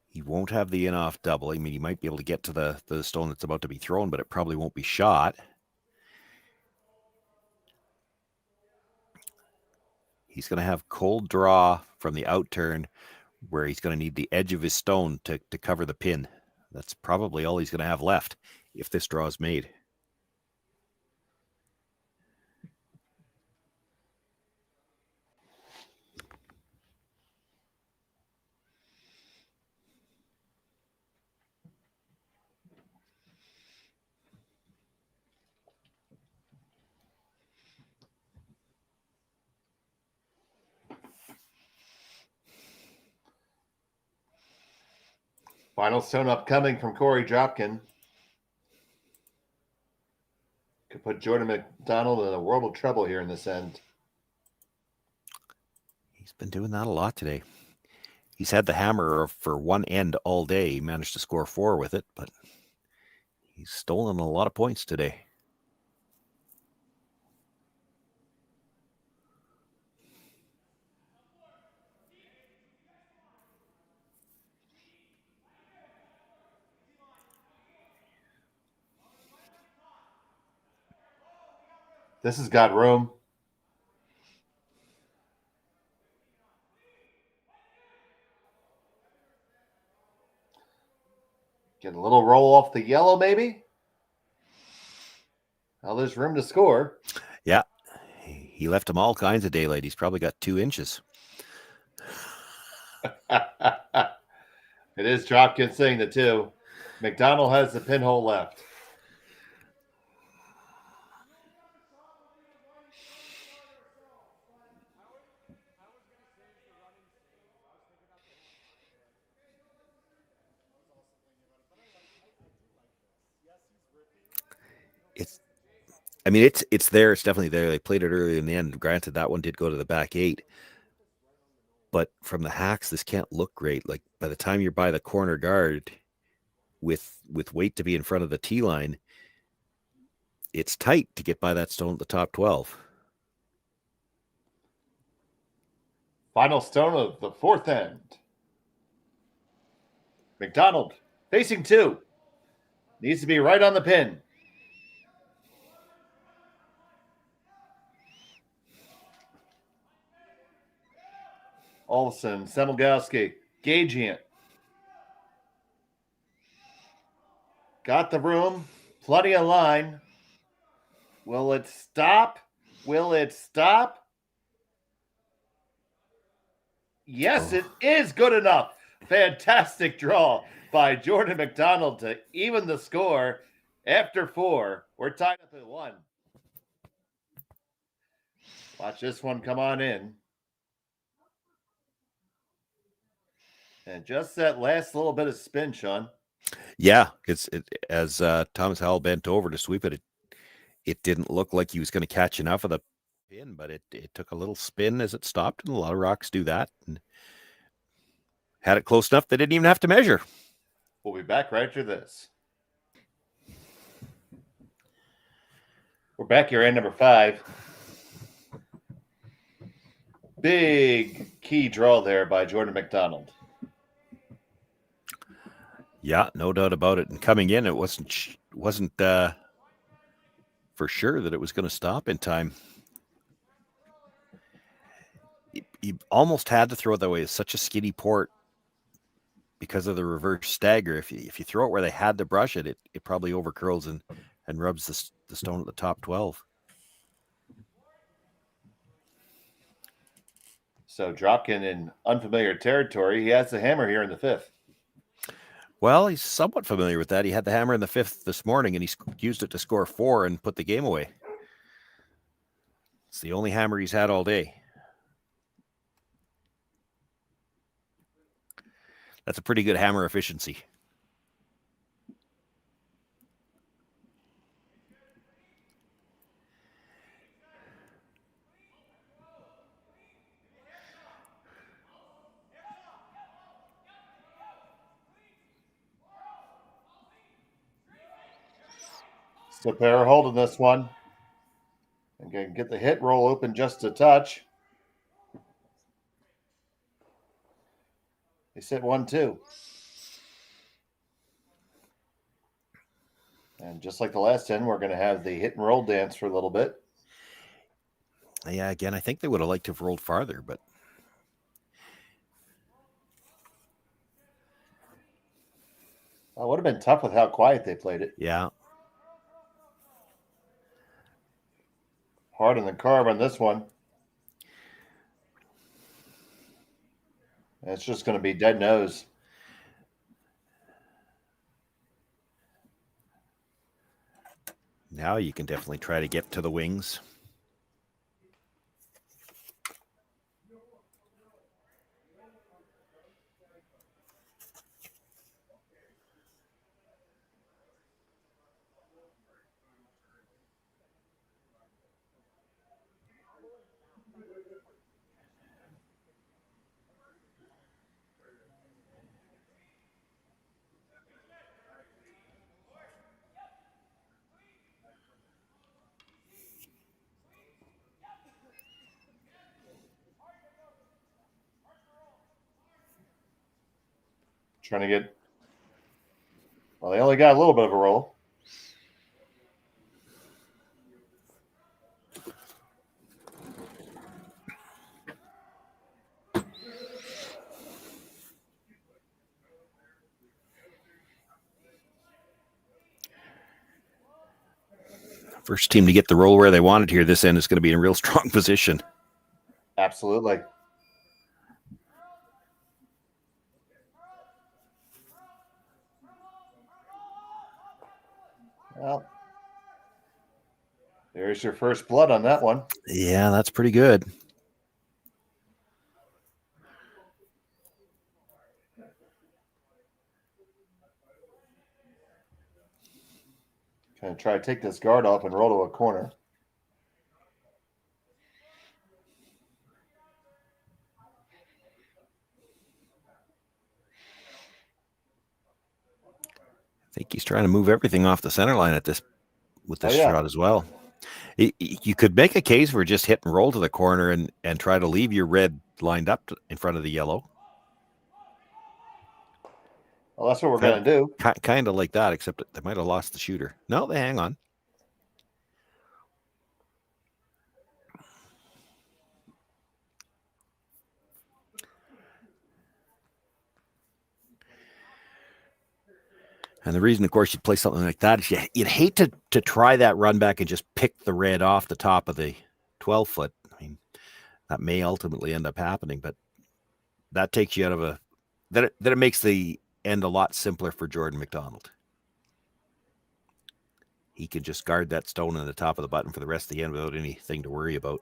He won't have the in-off double. I mean, he might be able to get to the stone that's about to be thrown, but it probably won't be shot. He's going to have cold draw from the outturn where he's going to need the edge of his stone to cover the pin. That's probably all he's going to have left if this draw is made. Final stone upcoming from Korey Dropkin. Could put Jordon McDonald in a world of trouble here in this end. He's been doing that a lot today. He's had the hammer for one end all day. He managed to score 4 with it, but he's stolen a lot of points today. This has got room. Get a little roll off the yellow, maybe. Now there's room to score. Yeah, he left him all kinds of daylight. He's probably got 2 inches. It is Dropkin saying the 2. McDonald has the pinhole left. It's there. It's definitely there. They played it earlier in the end. Granted, that one did go to the back 8. But from the hacks, this can't look great. Like by the time you're by the corner guard with weight to be in front of the tee line, it's tight to get by that stone at the top 12. Final stone of the 4th end. McDonald facing 2. Needs to be right on the pin. Olsen, Semilgowski, gauging it. Got the room. Plenty of line. Will it stop? Will it stop? Yes, It is good enough. Fantastic draw by Jordon McDonald to even the score after 4. We're tied up at 1. Watch this one come on in. And just that last little bit of spin, Shawn. Yeah, as Thomas Howell bent over to sweep it, it didn't look like he was going to catch enough of the pin, but it took a little spin as it stopped, and a lot of rocks do that. And had it close enough they didn't even have to measure. We'll be back right after this. We're back here at number 5. Big key draw there by Jordon McDonald. Yeah, no doubt about it. And coming in, it wasn't for sure that it was going to stop in time. He almost had to throw it that way. It's such a skinny port because of the reverse stagger. If you throw it where they had to brush it, it probably overcurls and rubs the stone at the top 12. So Dropkin in unfamiliar territory. He has the hammer here in the 5th. Well, he's somewhat familiar with that. He had the hammer in the 5th this morning, and he used it to score 4 and put the game away. It's the only hammer he's had all day. That's a pretty good hammer efficiency. Still pair holding this one. And can get the hit roll open just a touch. They sit 1-2. And just like the last 10, we're going to have the hit and roll dance for a little bit. Yeah, again, I think they would have liked to have rolled farther, but it would have been tough with how quiet they played it. yeah. Hard on the carb on this one. And it's just going to be dead nose. Now you can definitely try to get to the wings. Trying to get, well, they only got a little bit of a roll. First team to get the roll where they wanted here, this end is going to be in a real strong position. Absolutely. Well, there's your first blood on that one. Yeah, that's pretty good. Going to try to take this guard off and roll to a corner. I think he's trying to move everything off the center line at this with this shot as well. You could make a case for just hit and roll to the corner and try to leave your red lined up in front of the yellow. Well, that's what we're going to do. Kind of like that, except they might have lost the shooter. No, they hang on. And the reason, of course, you'd play something like that is you'd hate to try that run back and just pick the red off the top of the 12-foot. I mean, that may ultimately end up happening, but that takes you out of a – then it makes the end a lot simpler for Jordon McDonald. He can just guard that stone on the top of the button for the rest of the end without anything to worry about.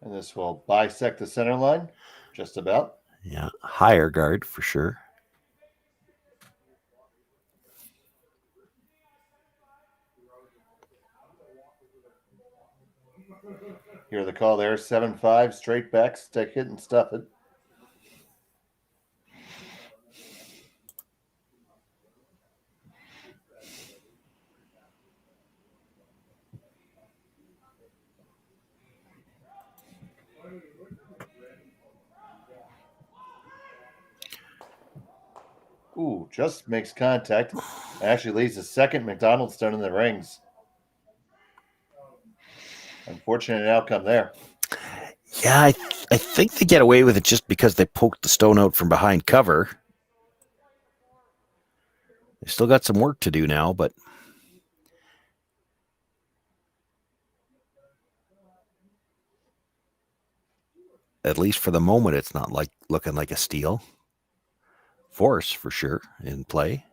And this will bisect the center line, just about. Yeah, higher guard for sure. Hear the call there, 7-5, straight back, stick it and stuff it. Ooh, just makes contact. Actually leaves the second McDonald stone in the rings. Unfortunate outcome there. Yeah, I think they get away with it just because they poked the stone out from behind cover. They still got some work to do now, but at least for the moment, it's not like looking like a steal. Force for sure in play.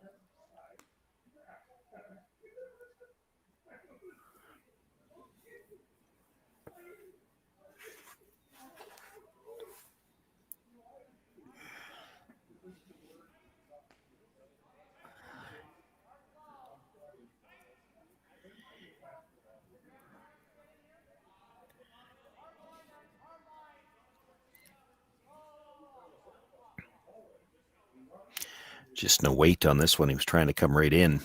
Just no weight on this one. He was trying to come right in.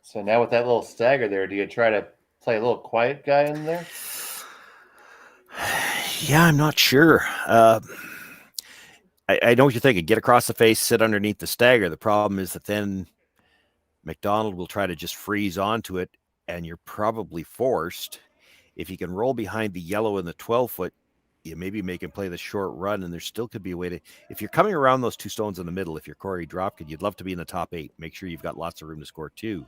So now with that little stagger there, do you try to play a little quiet guy in there? Yeah, I'm not sure. I know what you're thinking. Get across the face, sit underneath the stagger. The problem is that then McDonald will try to just freeze onto it, and you're probably forced. If you can roll behind the yellow in the 12-foot, you maybe make him play the short run, and there still could be a way to. If you're coming around those two stones in the middle, if you're Korey Dropkin, you'd love to be in the top 8. Make sure you've got lots of room to score too.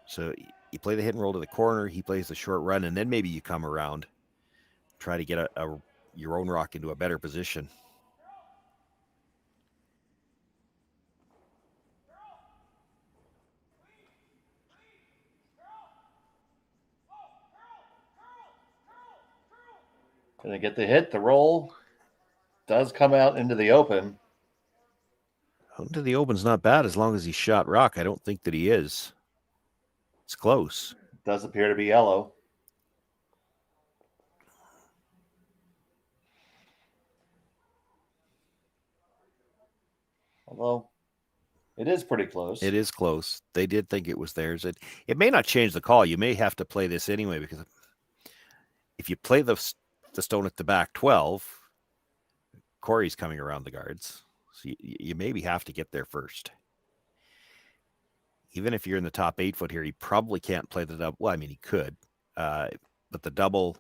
So you play the hit and roll to the corner. He plays the short run, and then maybe you come around, try to get your own rock into a better position. Gonna get the hit. The roll does come out into the open. Into the open's not bad as long as he's shot rock. I don't think that he is. It's close. Does appear to be yellow. Although it is pretty close. It is close. They did think it was theirs. It may not change the call. You may have to play this anyway, because if you play the stone at the back 12, Korey's coming around the guards. So you maybe have to get there first. Even if you're in the top 8-foot here, he probably can't play the double. Well, I mean, he could. But the double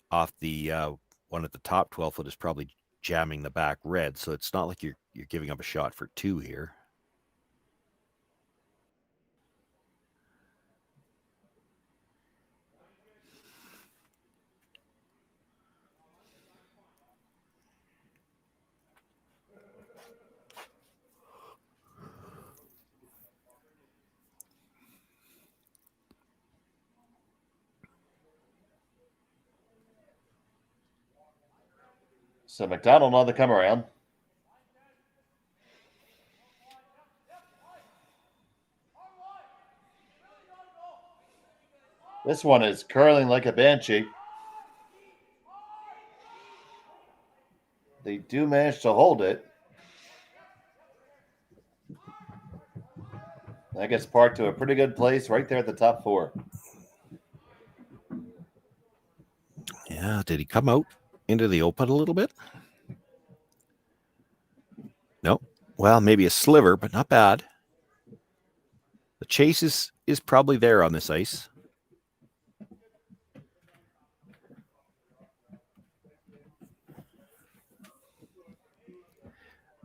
off the one at the top 12-foot is probably jamming the back red. So it's not like you're giving up a shot for 2 here. So McDonald on the come around. This one is curling like a banshee. They do manage to hold it. That gets parked to a pretty good place right there at the top 4. Yeah, did he come out into the open a little bit? No. Well, maybe a sliver, but not bad. The chase is probably there on this ice.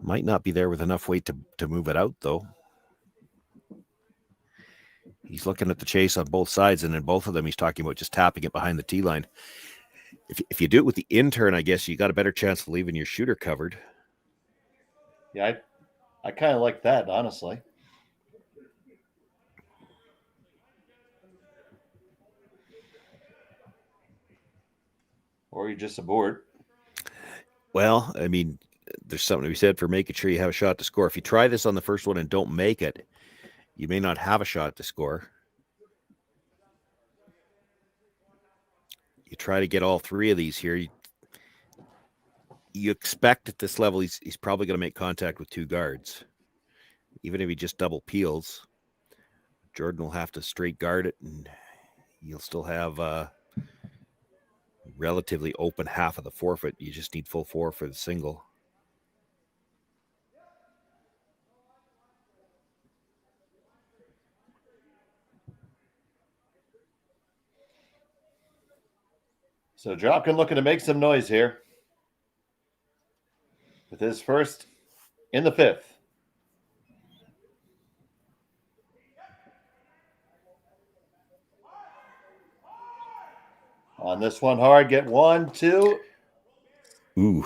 Might not be there with enough weight to move it out, though. He's looking at the chase on both sides, and in both of them, he's talking about just tapping it behind the tee line. If you do it with the in-turn, I guess you got a better chance of leaving your shooter covered. Yeah, I kind of like that, honestly. Or you just abort. Well, I mean, there's something to be said for making sure you have a shot to score. If you try this on the first one and don't make it, you may not have a shot to score. You try to get all 3 of these here. You expect at this level he's probably going to make contact with 2 guards. Even if he just double peels, Jordon will have to straight guard it, and you'll still have a relatively open half of the forfeit. You just need full 4 for the single. So Dropkin looking to make some noise here with his first in the 5th. On this one hard, get 1, 2. Ooh.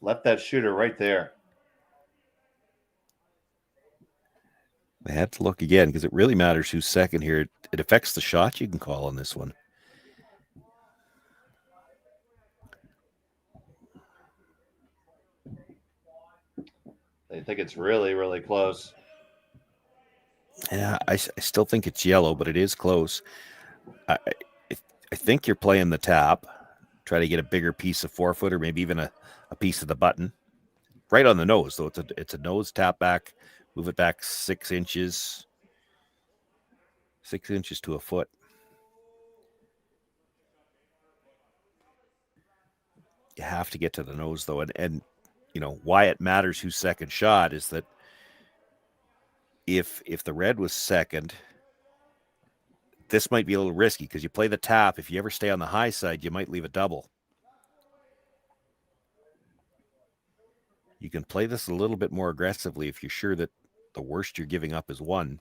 Left that shooter right there. I have to look again because it really matters who's second here. It affects the shot you can call on this one. They think it's really, really close. Yeah, I still think it's yellow, but it is close. I think you're playing the tap. Try to get a bigger piece of forefoot or maybe even a piece of the button. Right on the nose, though. It's a nose tap back. Move it back 6 inches. 6 inches to a foot. You have to get to the nose, though. And you know, why it matters who's second shot is that if the red was second, this might be a little risky because you play the tap. If you ever stay on the high side, you might leave a double. You can play this a little bit more aggressively if you're sure that the worst you're giving up is 1.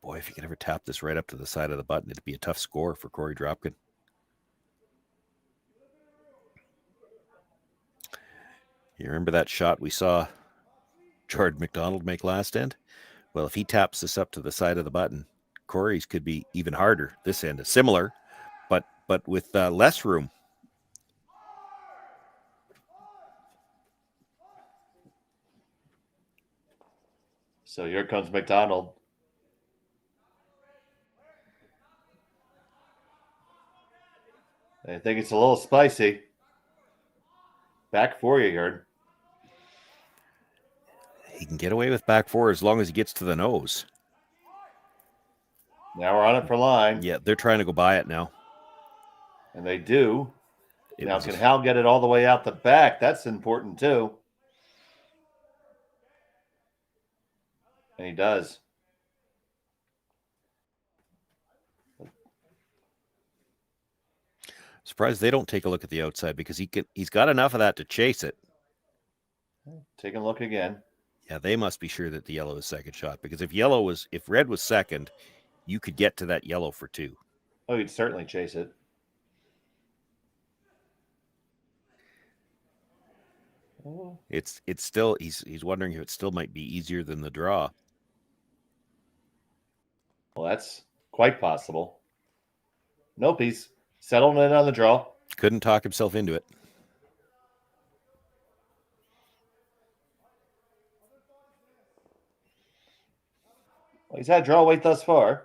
Boy, if you could ever tap this right up to the side of the button, it'd be a tough score for Korey Dropkin. You remember that shot we saw Jordon McDonald make last end? Well, if he taps this up to the side of the button, Korey's could be even harder. This end is similar, but with less room. So here comes McDonald. I think it's a little spicy. Back 4, you heard. He can get away with back 4 as long as he gets to the nose. Now we're on it for line. Yeah, they're trying to go by it now. And they do. Now can Hal get it all the way out the back? That's important too. And he does. Surprised they don't take a look at the outside because he's got enough of that to chase it. Take a look again. Yeah, they must be sure that the yellow is second shot because if red was second, you could get to that yellow for 2. Oh, you'd certainly chase it. It's still he's wondering if it still might be easier than the draw. Well, that's quite possible. Nope, he's settling in on the draw. Couldn't talk himself into it. Well, he's had draw weight thus far.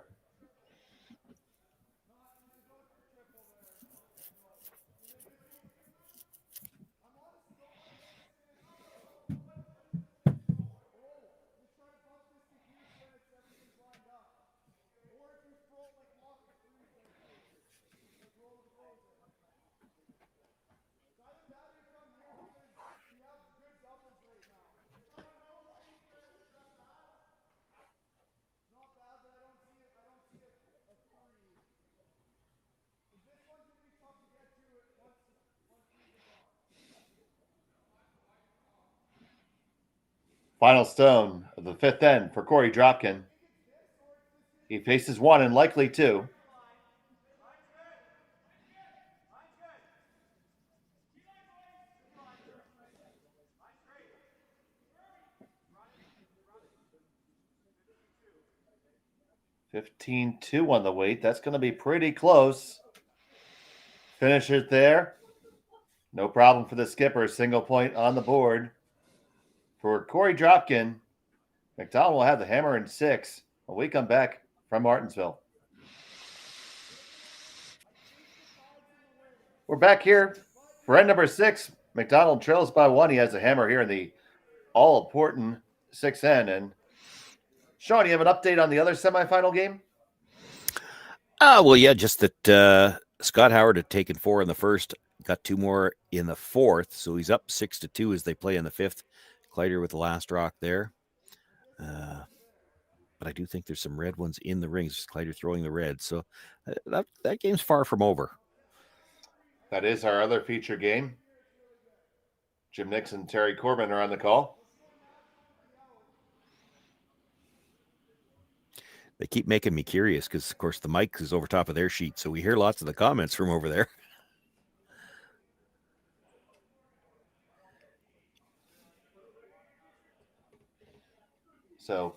Final stone of the 5th end for Korey Dropkin. He faces 1 and likely 2. $15-2 on the weight. That's going to be pretty close. Finish it there. No problem for the skipper. Single point on the board. For Korey Dropkin, McDonald will have the hammer in 6 when we come back from Martensville. We're back here for end number 6. McDonald trails by 1. He has a hammer here in the all-important 6th end. And Shawn, you have an update on the other semifinal game? Well, yeah, just that Scott Howard had taken 4 in the first, got 2 more in the 4th, so he's up 6-2 as they play in the 5th. Kleider with the last rock there. But I do think there's some red ones in the rings. Kleider throwing the red. So that game's far from over. That is our other feature game. Jim Nix and Terry Corbin are on the call. They keep making me curious because, of course, the mic is over top of their sheet, so we hear lots of the comments from over there. So,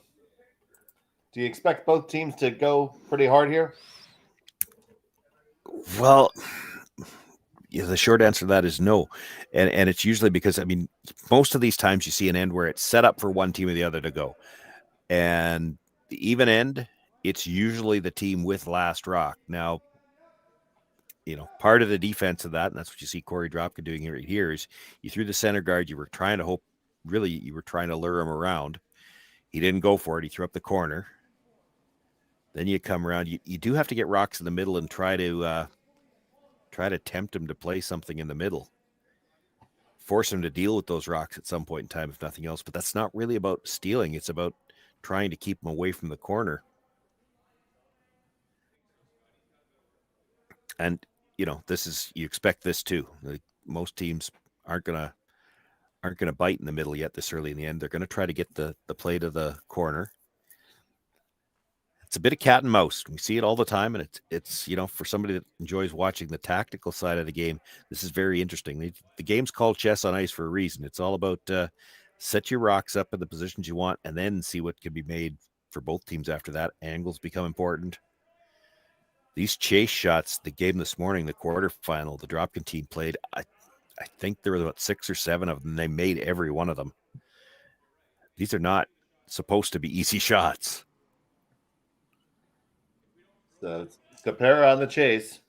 do you expect both teams to go pretty hard here? Well, yeah, the short answer to that is no. And it's usually because, I mean, most of these times you see an end where it's set up for one team or the other to go. And the even end, it's usually the team with last rock. Now, you know, part of the defense of that, and that's what you see Korey Dropkin doing right here, is you threw the center guard. You were trying to you were trying to lure him around. He didn't go for it. He threw up the corner. Then you come around. You do have to get rocks in the middle and try to tempt him to play something in the middle. Force him to deal with those rocks at some point in time, if nothing else. But that's not really about stealing. It's about trying to keep him away from the corner. And, you know, you expect this too. Like, most teams aren't gonna bite in the middle yet this early in the end. They're gonna try to get the play to the corner. It's a bit of cat and mouse. We see it all the time, and it's you know, for somebody that enjoys watching the tactical side of the game, this is very interesting. The game's called chess on ice for a reason. It's all about set your rocks up in the positions you want, and then see what can be made for both teams after that. Angles become important. These chase shots, the game this morning, the quarterfinal, the Dropkin team played, I think there were about 6 or 7 of them. They made every one of them. These are not supposed to be easy shots. So it's Capera on the chase.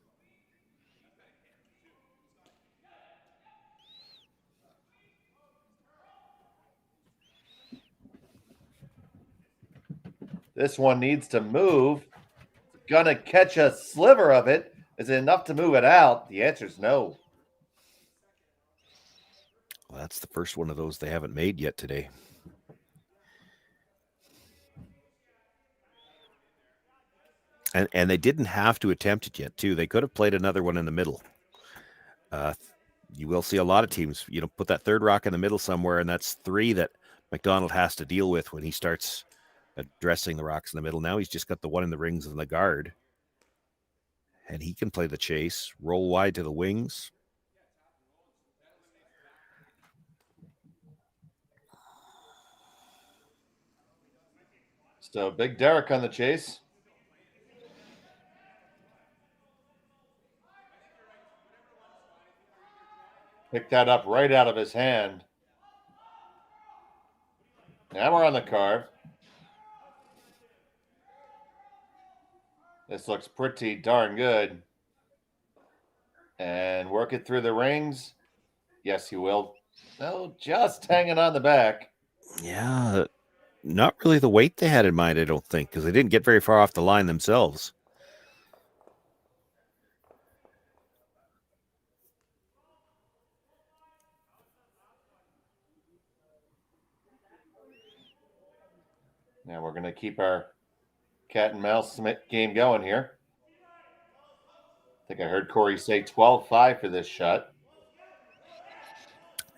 This one needs to move. It's gonna catch a sliver of it. Is it enough to move it out? The answer is no. Well, that's the first one of those they haven't made yet today. And they didn't have to attempt it yet, too. They could have played another one in the middle. You will see a lot of teams, you know, put that third rock in the middle somewhere, and that's 3 that McDonald has to deal with when he starts addressing the rocks in the middle. Now he's just got the one in the rings and the guard. And he can play the chase, roll wide to the wings. So Big Derek on the chase. Picked that up right out of his hand. Now we're on the carve. This looks pretty darn good. And work it through the rings. Yes, you will. No, just hanging on the back. Yeah, not really the weight they had in mind, I don't think, because they didn't get very far off the line themselves. Now we're going to keep our cat and mouse game going here. I think I heard Korey say 12-5 for this shot.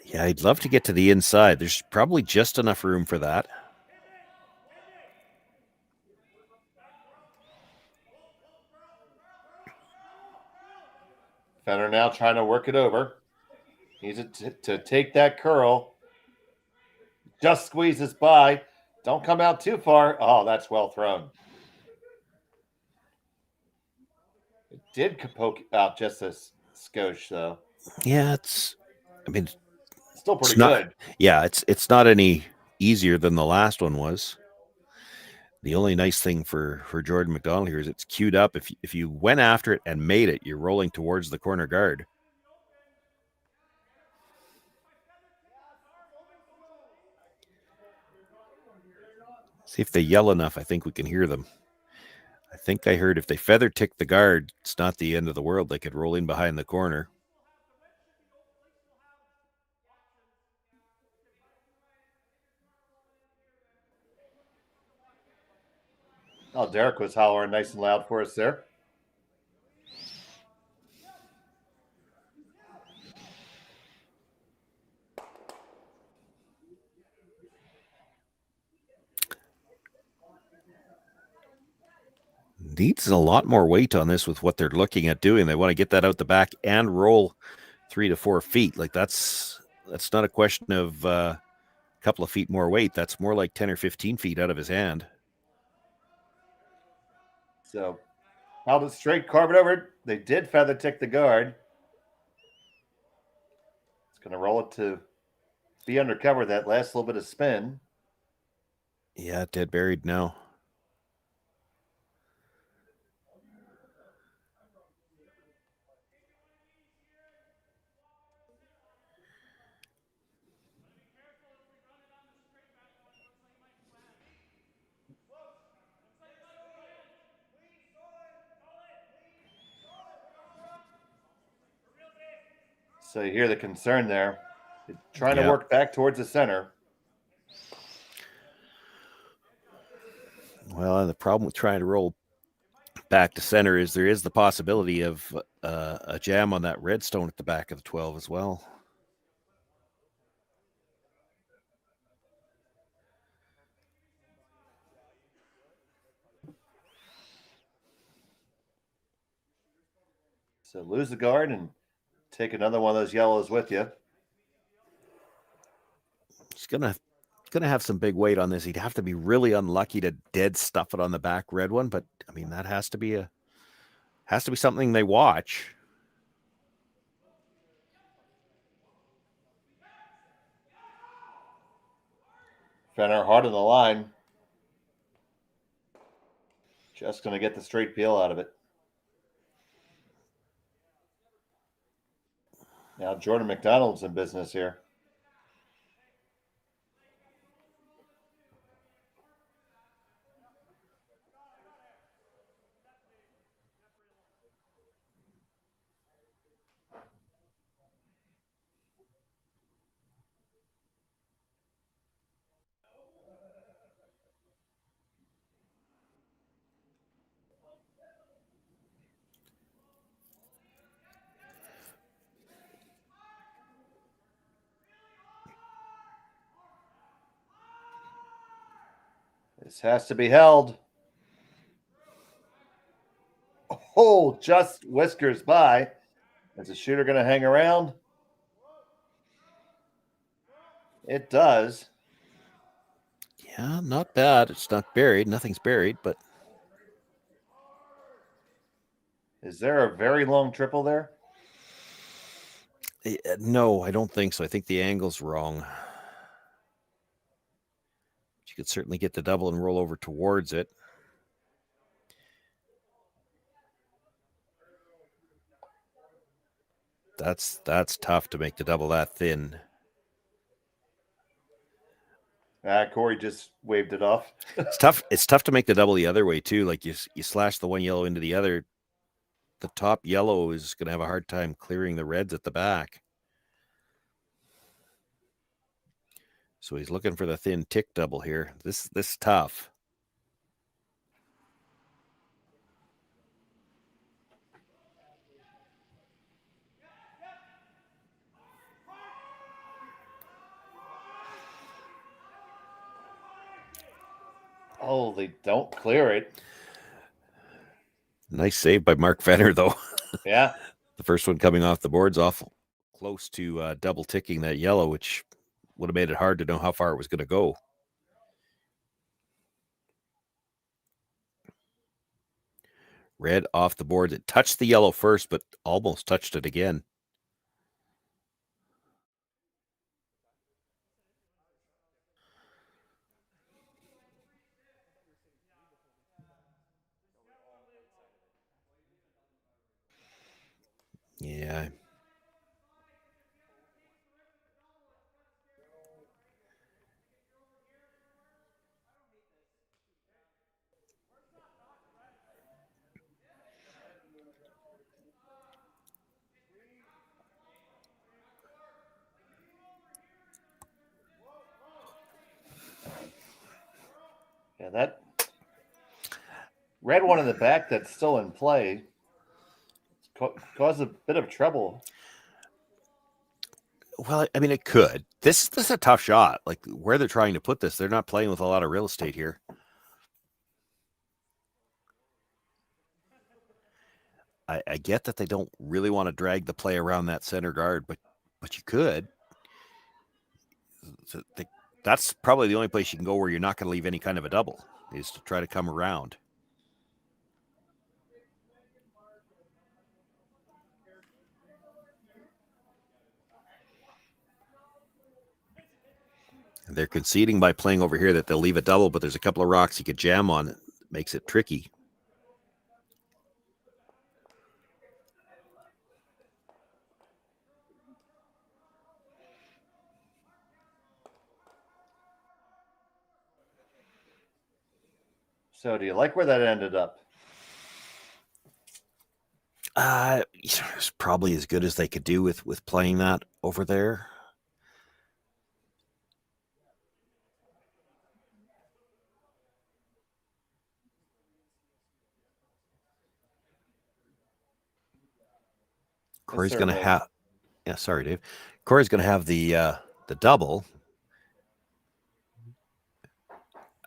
Yeah, I'd love to get to the inside. There's probably just enough room for that. Fenner now trying to work it over. Needs it to take that curl. Just squeezes by. Don't come out too far. Oh, that's well thrown. It did poke out just a skosh, though. Yeah, still pretty good. Yeah, it's not any easier than the last one was. The only nice thing for Jordon McDonald here is it's queued up. If you went after it and made it, you're rolling towards the corner guard. See if they yell enough. I think we can hear them. I think I heard if they feather tick the guard, it's not the end of the world. They could roll in behind the corner. Oh, Derek was hollering nice and loud for us there. needs a lot more weight on this with what they're looking at doing. They want to get that out the back and roll 3 to 4 feet. Like that's not a question of a couple of feet more weight. That's more like 10 or 15 feet out of his hand. So held it straight, carve it over. They did feather tick the guard. It's going to roll it to be undercover that last little bit of spin. Yeah, dead buried now. So you hear the concern there. Trying to Yep. work back towards the center. Well, the problem with trying to roll back to center is there is the possibility of a jam on that redstone at the back of the 12 as well. So lose the guard and take another one of those yellows with you. He's gonna have some big weight on this. He'd have to be really unlucky to dead stuff it on the back red one, but I mean that has to be something they watch. Fenner hard on the line. Just going to get the straight peel out of it. Now Jordon McDonald's in business here. This has to be held. Oh, just whiskers by. Is the shooter going to hang around? It does. Yeah, not bad. It's not buried. Nothing's buried, but Is there a very long triple there? no, I don't think so. I think the angle's wrong. But you could certainly get the double and roll over towards it. That's tough to make the double that thin. Korey just waved it off. It's tough to make the double the other way too. Like you slash the one yellow into the other. The top yellow is going to have a hard time clearing the reds at the back. So he's looking for the thin tick double here. This is tough. Oh, they don't clear it. Nice save by Mark Fenner, though. Yeah. The first one coming off the board's awful close to double ticking that yellow, which would have made it hard to know how far it was going to go. Red off the board. It touched the yellow first, but almost touched it again. Yeah. Yeah, that red one in the back that's still in play caused a bit of trouble. Well, I mean, it could. This is a tough shot. Like where they're trying to put this, they're not playing with a lot of real estate here. I get that they don't really want to drag the play around that center guard, but you could. That's probably the only place you can go where you're not going to leave any kind of a double, is to try to come around. They're conceding by playing over here that they'll leave a double, but there's a couple of rocks you could jam on. It makes it tricky. So do you like where that ended up? It's probably as good as they could do with playing that over there. Korey's going to have, sorry, Dave. Korey's going to have the double.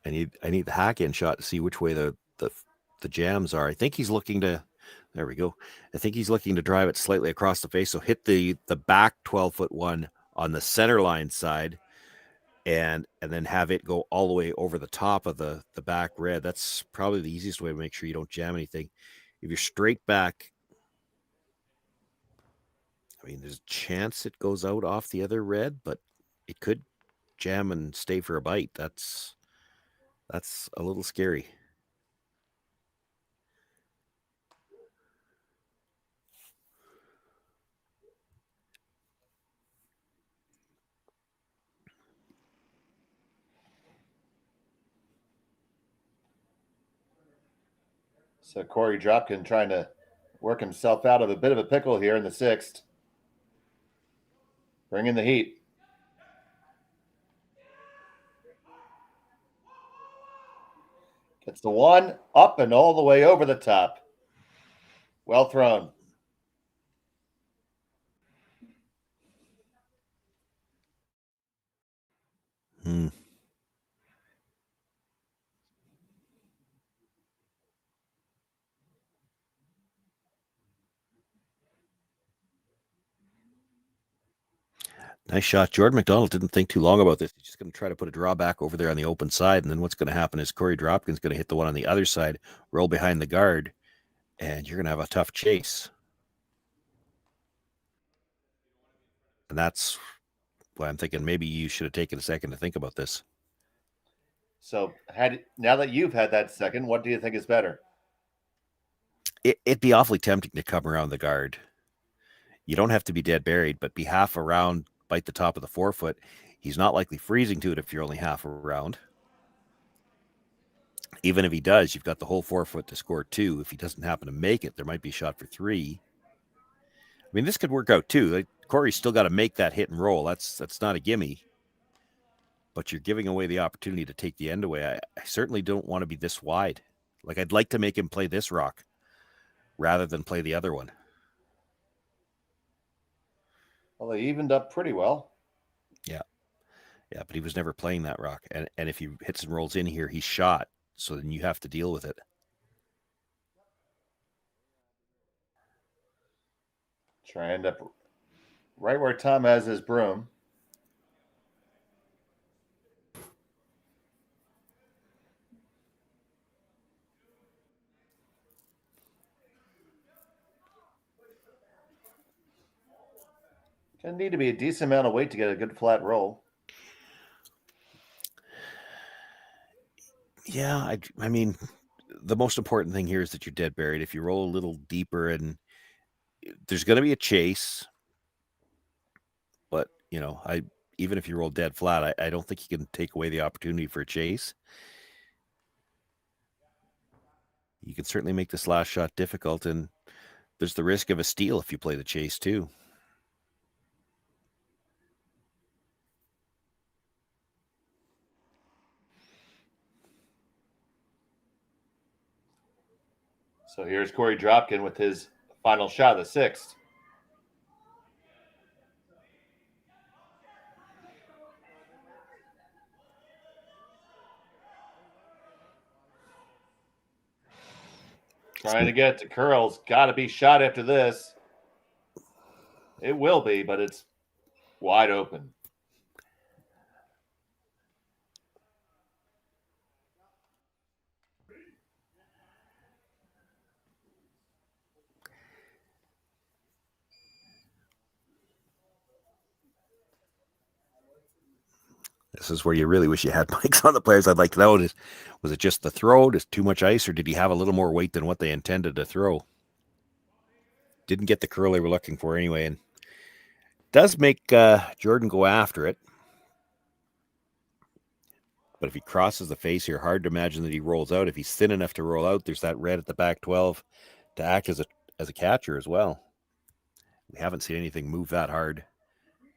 I need the hack in shot to see which way the jams are. I think he's looking to. There we go. I think he's looking to drive it slightly across the face. So hit the back 12-foot one on the center line side, and then have it go all the way over the top of the back red. That's probably the easiest way to make sure you don't jam anything. If you're straight back, I mean, there's a chance it goes out off the other red, but it could jam and stay for a bite. That's a little scary. So Korey Dropkin trying to work himself out of a bit of a pickle here in the sixth. Bring in the heat. Gets the one up and all the way over the top. Well thrown. Nice shot. Jordon McDonald didn't think too long about this. He's just going to try to put a drawback over there on the open side. And then what's going to happen is Korey Dropkin's going to hit the one on the other side, roll behind the guard, and you're going to have a tough chase. And that's why I'm thinking maybe you should have taken a second to think about this. So now that you've had that second, what do you think is better? It'd be awfully tempting to come around the guard. You don't have to be dead buried, but be half around, bite the top of the 4-foot. He's not likely freezing to it if you're only half around. Even if he does, you've got the whole 4-foot to score 2. If he doesn't happen to make it, there might be a shot for 3. I mean, this could work out too. Korey's still got to make that hit and roll. That's not a gimme. But you're giving away the opportunity to take the end away. I certainly don't want to be this wide. Like, I'd like to make him play this rock rather than play the other one. Well, they evened up pretty well. Yeah, but he was never playing that rock. And if he hits and rolls in here, he's shot. So then you have to deal with it. Try to end up right where Tom has his broom. Gonna need to be a decent amount of weight to get a good flat roll. Yeah, I mean, the most important thing here is that you're dead buried. If you roll a little deeper, and there's going to be a chase, but even if you roll dead flat, I don't think you can take away the opportunity for a chase. You can certainly make this last shot difficult, and there's the risk of a steal if you play the chase too. So here's Korey Dropkin with his final shot of the sixth. Trying to get to curls. Got to be shot after this. It will be, but it's wide open. This is where you really wish you had mics on the players. I'd like to know, was it just the throw? Just too much ice, or did he have a little more weight than what they intended to throw? Didn't get the curl they were looking for anyway, and does make Jordon go after it. But if he crosses the face here, hard to imagine that he rolls out. If he's thin enough to roll out, there's that red at the back 12 to act as a catcher as well. We haven't seen anything move that hard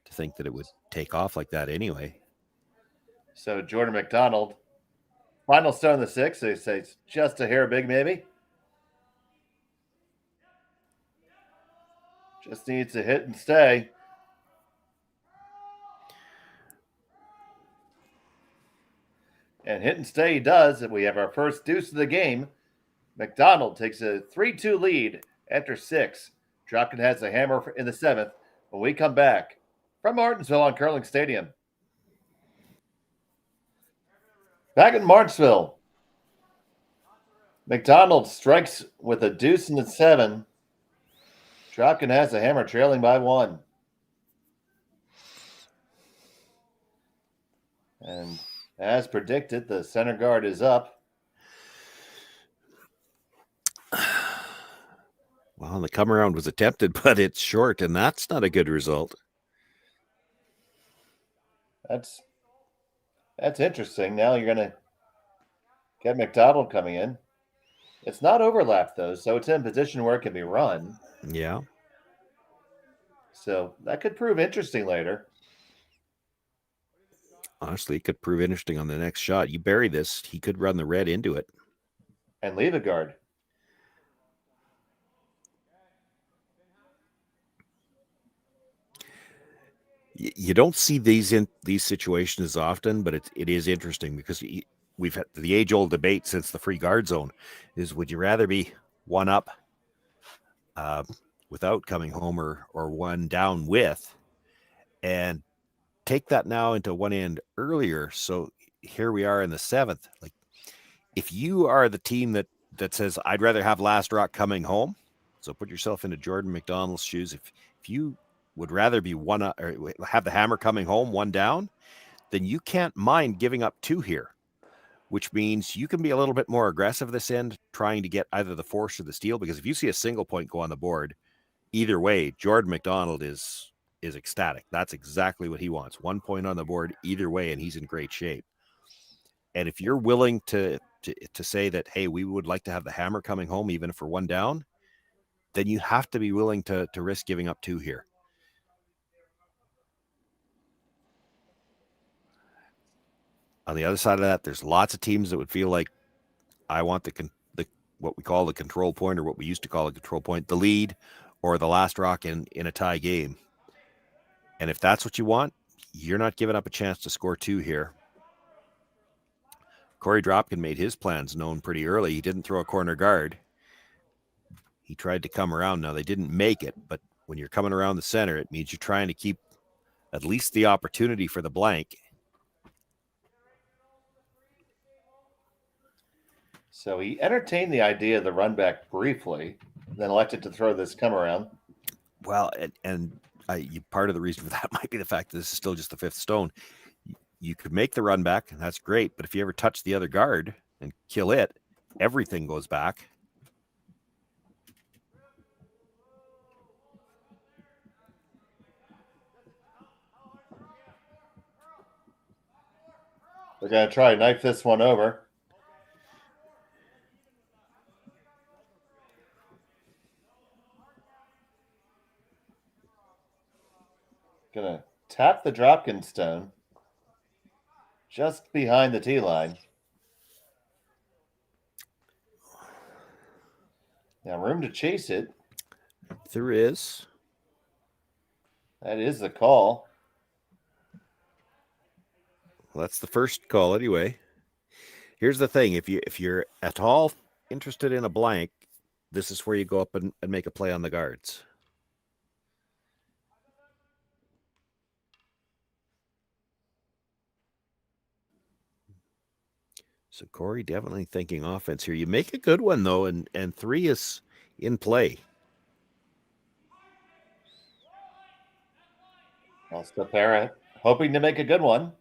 to think that it would take off like that anyway. So Jordon McDonald, final stone in the 6th. They say it's just a hair big, maybe. Just needs to hit and stay. And hit and stay he does. And we have our first deuce of the game. McDonald takes a 3-2 lead after 6. Dropkin has a hammer in the 7th. When we come back from Martensville on Curling Stadium. Back in Martensville, McDonald strikes with a deuce in the 7. Dropkin has a hammer, trailing by 1. And as predicted, the center guard is up. Well, the come around was attempted, but it's short, and that's not a good result. That's interesting. Now you're going to get McDonald coming in. It's not overlapped, though, so it's in position where it can be run. Yeah. So that could prove interesting later. Honestly, it could prove interesting on the next shot. You bury this, he could run the red into it. And leave a guard. You don't see these situations often, but it is interesting because we've had the age-old debate since the free guard zone is, would you rather be one up without coming home or one down with, and take that now into one end earlier. So here we are in the 7th. Like, if you are the team that says, I'd rather have last rock coming home, so put yourself into Jordon McDonald's shoes. If you would rather be one up or have the hammer coming home, one down, then you can't mind giving up 2 here, which means you can be a little bit more aggressive this end, trying to get either the force or the steal. Because if you see a single point go on the board, either way, Jordon McDonald is ecstatic. That's exactly what he wants. 1 point on the board either way, and he's in great shape. And if you're willing to say that, hey, we would like to have the hammer coming home even if we're one down, then you have to be willing to risk giving up 2 here. On the other side of that, there's lots of teams that would feel like, I want the what we call the control point, or what we used to call a control point, the lead or the last rock in a tie game. And if that's what you want, you're not giving up a chance to score 2 here. Korey Dropkin made his plans known pretty early. He didn't throw a corner guard. He tried to come around. Now, they didn't make it, but when you're coming around the center, it means you're trying to keep at least the opportunity for the blank. So he entertained the idea of the run back briefly, then elected to throw this come around. Well, and part of the reason for that might be the fact that this is still just the 5th stone. You could make the run back, and that's great. But if you ever touch the other guard and kill it, everything goes back. They're going to try to knife this one over. Going to tap the Dropkin stone just behind the tee line. Now, room to chase it. There is. That is the call. Well, that's the first call anyway. Here's the thing. If you're at all interested in a blank, this is where you go up and make a play on the guards. So Korey definitely thinking offense here. You make a good one though, and 3 is in play. Well, Stepera hoping to make a good one.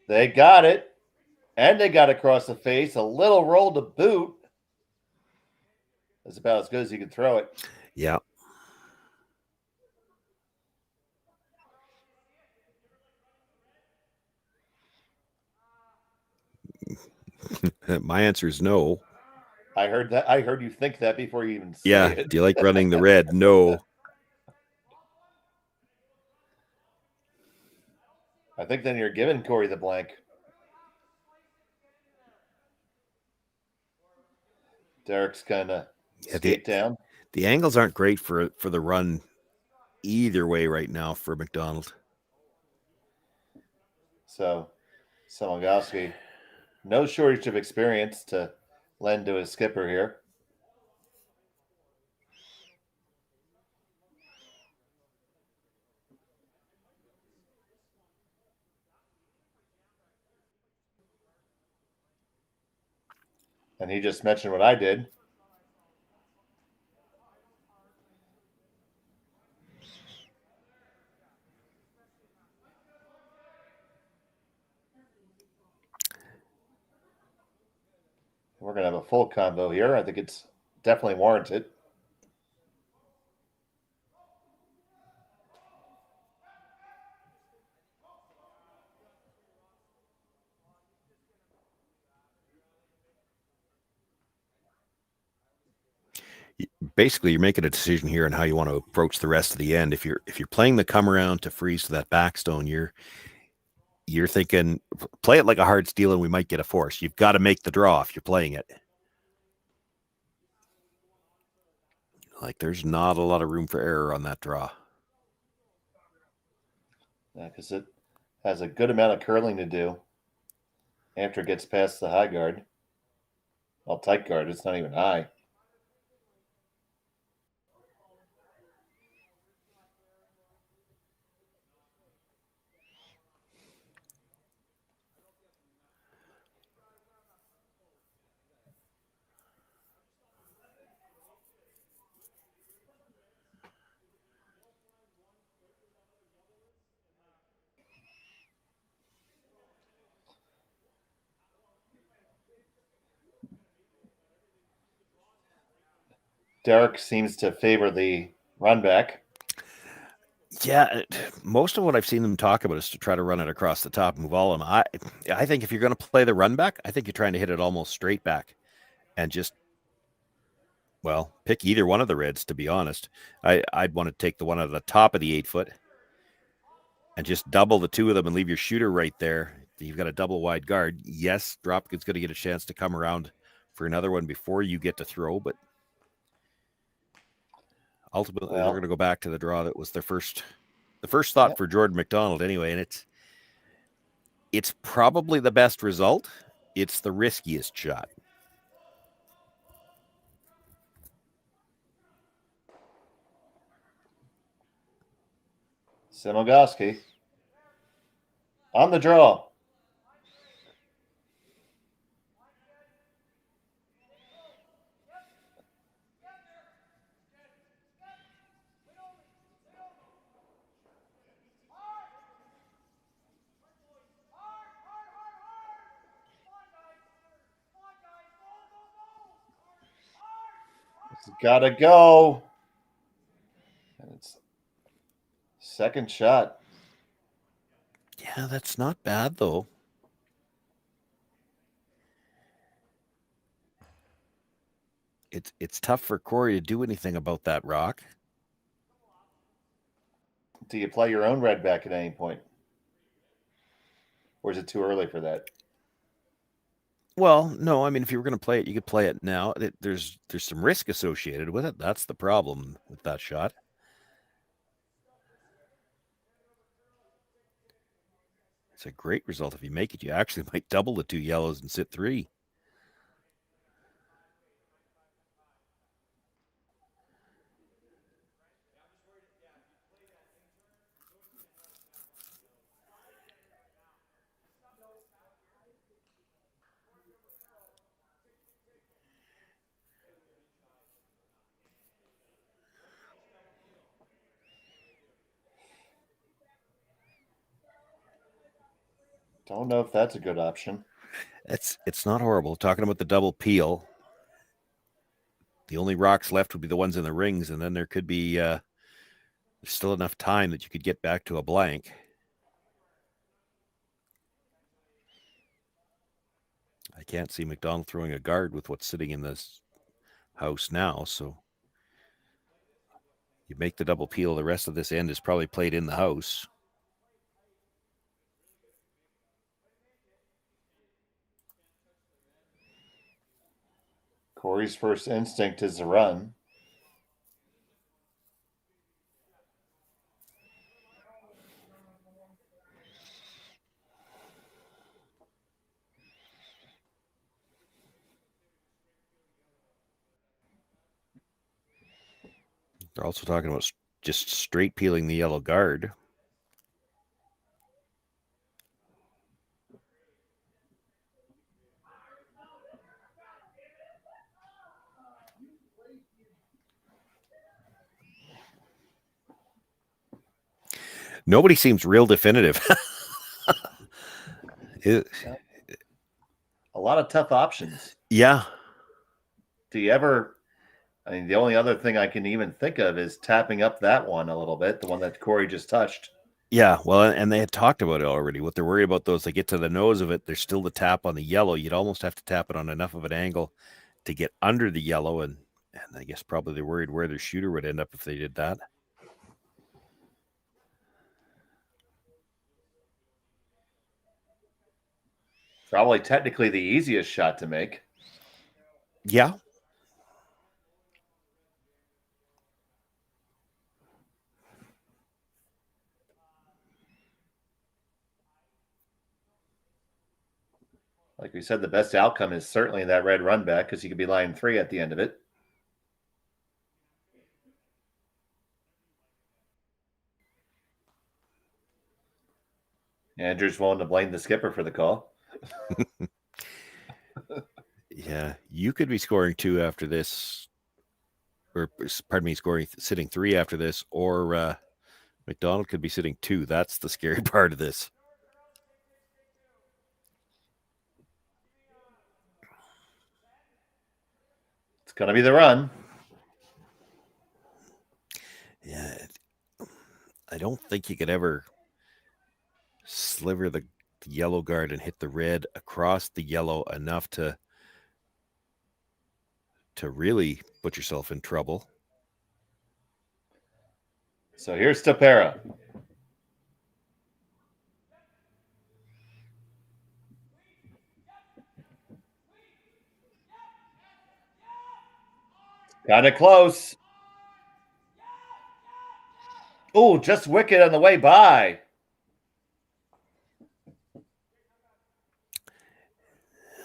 They got it. And they got across the face. A little roll to boot. That's about as good as you can throw it. Yeah. My answer is no. I heard that. I heard you think that before you even say Yeah. it. Do you like running the red? No. I think then you're giving Korey the blank. Derek's kind of skate down. The angles aren't great for the run either way right now for McDonald. So, Samogowski, no shortage of experience to lend to his skipper here. And he just mentioned what I did. We're going to have a full combo here. I think it's definitely warranted. Basically, you're making a decision here on how you want to approach the rest of the end. If you're playing the come around to freeze to that backstone, you're thinking play it like a hard steal and we might get a force. You've got to make the draw if you're playing it. Like there's not a lot of room for error on that draw. Yeah, because it has a good amount of curling to do after it gets past the high guard. Well, tight guard. It's not even high. Derek seems to favor the run back. Yeah, most of what I've seen them talk about is to try to run it across the top, move all of them. I think if you're going to play the run back, I think you're trying to hit it almost straight back and just, well, pick either one of the reds, to be honest. I'd want to take the one at the top of the 8 foot and just double the 2 of them and leave your shooter right there. You've got a double wide guard. Yes, Dropkin's going to get a chance to come around for another one before you get to throw, but ultimately they're going to go back to the draw that was the first thought for Jordon McDonald anyway, and it's probably the best result. It's the riskiest shot. Samogowski on the draw. It's gotta go. And it's second shot. Yeah, that's not bad though. It's tough for Korey to do anything about that rock. Do you play your own red back at any point? Or is it too early for that? Well, no, I mean, if you were going to play it, you could play it now. There's some risk associated with it. That's the problem with that shot. It's a great result. If you make it, you actually might double the 2 yellows and sit 3. Don't know if that's a good option. It's not horrible. Talking about the double peel, the only rocks left would be the ones in the rings, and then there could be there's still enough time that you could get back to a blank. I can't see McDonald throwing a guard with what's sitting in this house now, so you make the double peel. The rest of this end is probably played in the house. Korey's first instinct is to run. They're also talking about just straight peeling the yellow guard. Nobody seems real definitive. A lot of tough options. Yeah. Do you ever? I mean, the only other thing I can even think of is tapping up that one a little bit, the one that Korey just touched. Yeah, well, and they had talked about it already. What they're worried about, though, is they get to the nose of it, there's still the tap on the yellow. You'd almost have to tap it on enough of an angle to get under the yellow, and I guess probably they're worried where their shooter would end up if they did that. Probably technically the easiest shot to make. Yeah. Like we said, the best outcome is certainly that red run back because you could be line 3 at the end of it. Andrew's willing to blame the skipper for the call. Yeah, you could be scoring 2 after this, or pardon me, sitting 3 after this, or McDonald could be sitting 2. That's the scary part of this. It's going to be the run. Yeah, I don't think you could ever sliver the yellow guard and hit the red across the yellow enough to really put yourself in trouble. So here's Tapera. Kind of close. Oh, just wicket on the way by.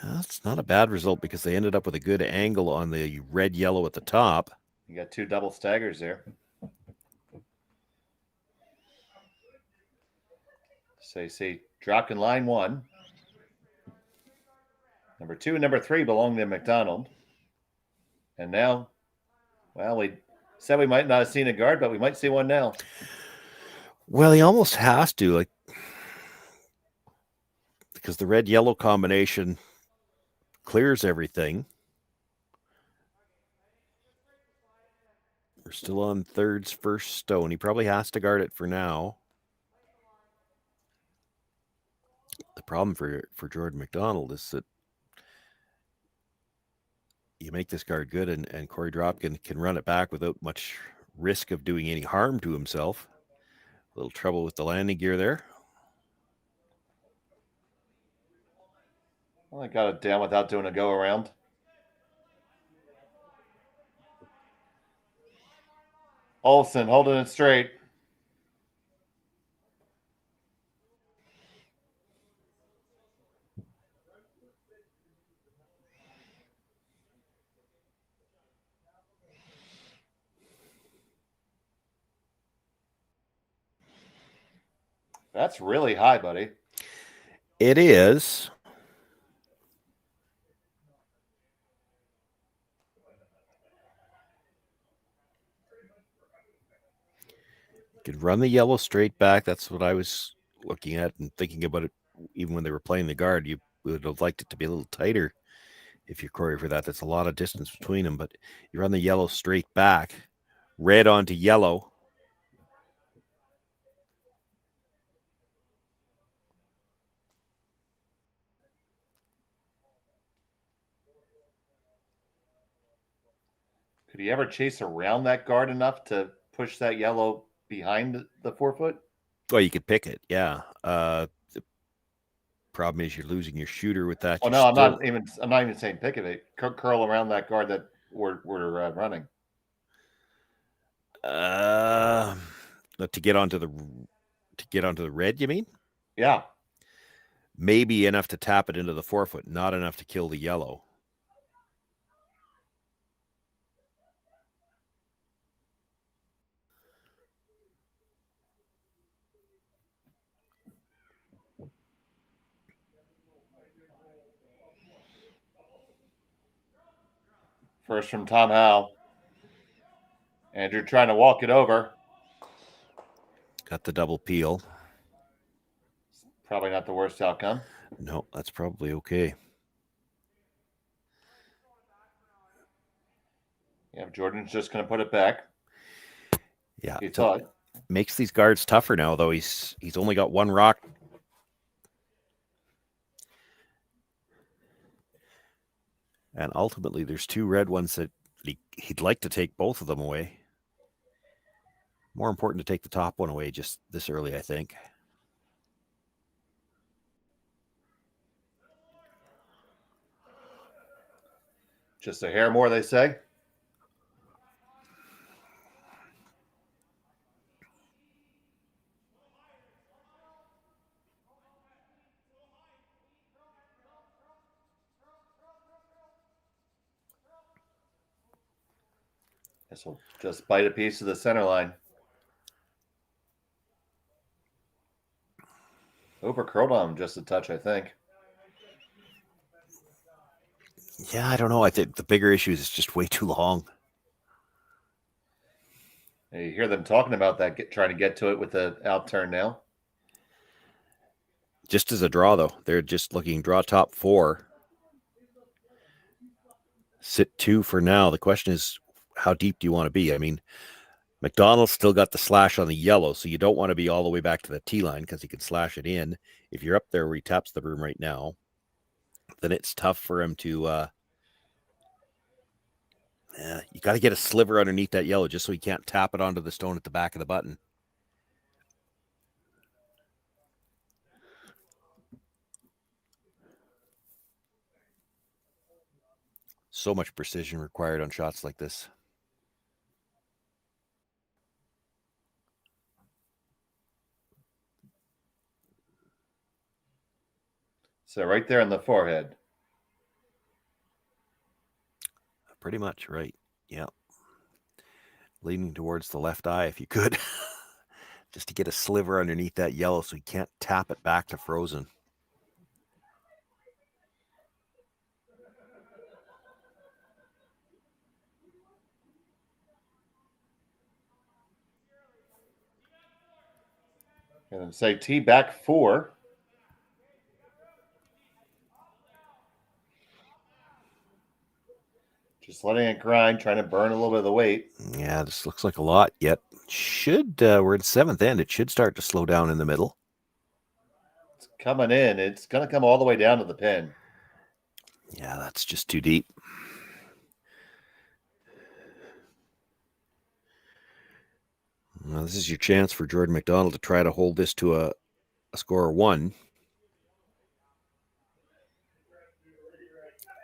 That's not a bad result because they ended up with a good angle on the red yellow at the top. You got 2 double staggers there. So you see Dropkin line 1. Number 2 and number 3 belong to McDonald. And now, well, we said we might not have seen a guard, but we might see one now. Well, he almost has to, like, because the red-yellow combination clears everything. We're still on Third's first stone. He probably has to guard it for now. The problem for Jordon McDonald is that you make this guard good, and Korey Dropkin can run it back without much risk of doing any harm to himself. A little trouble with the landing gear there. Well, I got it down without doing a go around. Olsen holding it straight. That's really high, buddy. It is. You could run the yellow straight back. That's what I was looking at and thinking about it. Even when they were playing the guard, you would have liked it to be a little tighter if you're Korey for that. That's a lot of distance between them, but you run the yellow straight back, red onto yellow. Could he ever chase around that guard enough to push that yellow behind the 4 foot? Well, you could pick it, yeah. The problem is you're losing your shooter with that. Oh no, I'm not even saying pick it. Curl around that guard that we're running. To get onto the red, you mean? Yeah. Maybe enough to tap it into the 4 foot, not enough to kill the yellow. First from Tom Howe. Andrew trying to walk it over. Got the double peel. Probably not the worst outcome. No, that's probably okay. Yeah, Jordan's just going to put it back. Yeah, he thought. Makes these guards tougher now, though. He's only got one rock. And ultimately, there's two red ones that he'd like to take both of them away. More important to take the top one away just this early, I think. Just a hair more, they say. This will just bite a piece of the center line. Over curled on him just a touch, I think. Yeah, I don't know. I think the bigger issue is it's just way too long. You hear them talking about that, trying to get to it with the out turn now. Just as a draw, though. They're just looking draw top 4. Sit 2 for now. The question is, how deep do you want to be? I mean, McDonald's still got the slash on the yellow, so you don't want to be all the way back to the T line because he can slash it in. If you're up there where he taps the broom right now, then it's tough for him to you got to get a sliver underneath that yellow just so he can't tap it onto the stone at the back of the button. So much precision required on shots like this. So right there in the forehead. Pretty much, right. Yeah. Leaning towards the left eye if you could. Just to get a sliver underneath that yellow so he can't tap it back to frozen. And then say T back 4. Just letting it grind, trying to burn a little bit of the weight. Yeah, this looks like a lot yet. We're in 7th end. It should start to slow down in the middle. It's coming in. It's going to come all the way down to the pin. Yeah, that's just too deep. Now, this is your chance for Jordon McDonald to try to hold this to a score of 1.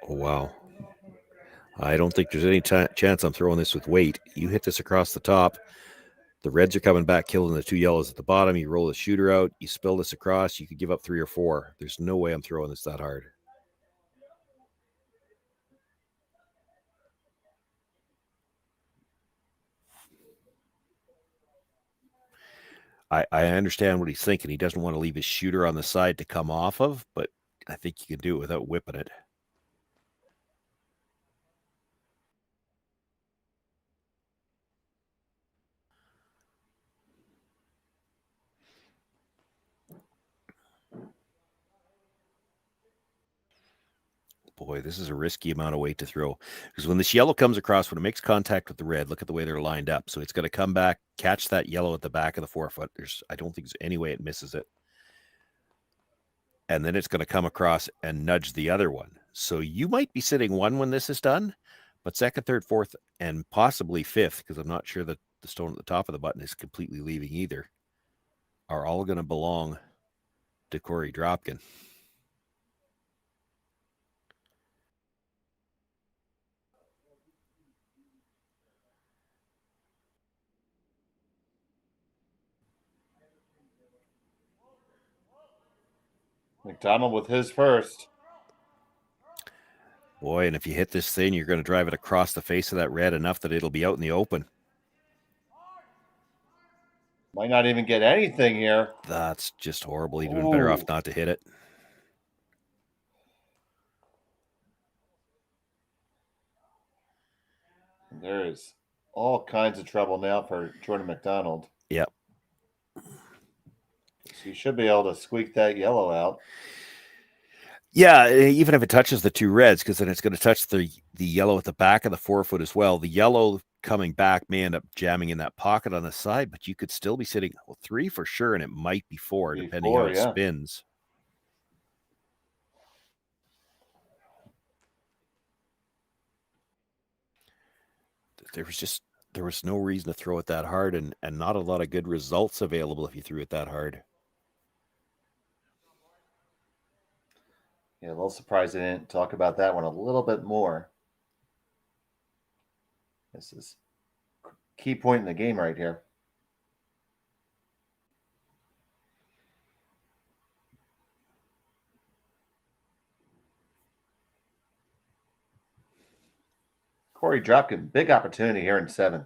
Oh, wow. I don't think there's any chance I'm throwing this with weight. You hit this across the top. The reds are coming back, killing the 2 yellows at the bottom. You roll the shooter out. You spill this across. You could give up 3 or 4. There's no way I'm throwing this that hard. I understand what he's thinking. He doesn't want to leave his shooter on the side to come off of, but I think you can do it without whipping it. Boy, this is a risky amount of weight to throw, because when this yellow comes across, when it makes contact with the red, look at the way they're lined up. So it's going to come back, catch that yellow at the back of the forefoot. I don't think there's any way it misses it. And then it's going to come across and nudge the other one. So you might be sitting one when this is done, but second, third, fourth, and possibly fifth, because I'm not sure that the stone at the top of the button is completely leaving either, are all going to belong to Korey Dropkin. McDonald with his first. Boy, and if you hit this thing, you're going to drive it across the face of that red enough that it'll be out in the open. Might not even get anything here. That's just horrible. He'd been better off not to hit it. There is all kinds of trouble now for Jordon McDonald. Yep. So you should be able to squeak that yellow out. Yeah, even if it touches the two reds, because then it's going to touch the yellow at the back of the forefoot as well. The yellow coming back may end up jamming in that pocket on the side, but you could still be sitting, well, 3 for sure, and it might be 4, depending on how it spins. There was no reason to throw it that hard, and not a lot of good results available if you threw it that hard. Yeah, a little surprised they didn't talk about that one a little bit more. This is a key point in the game right here. Korey Dropkin, big opportunity here in 7.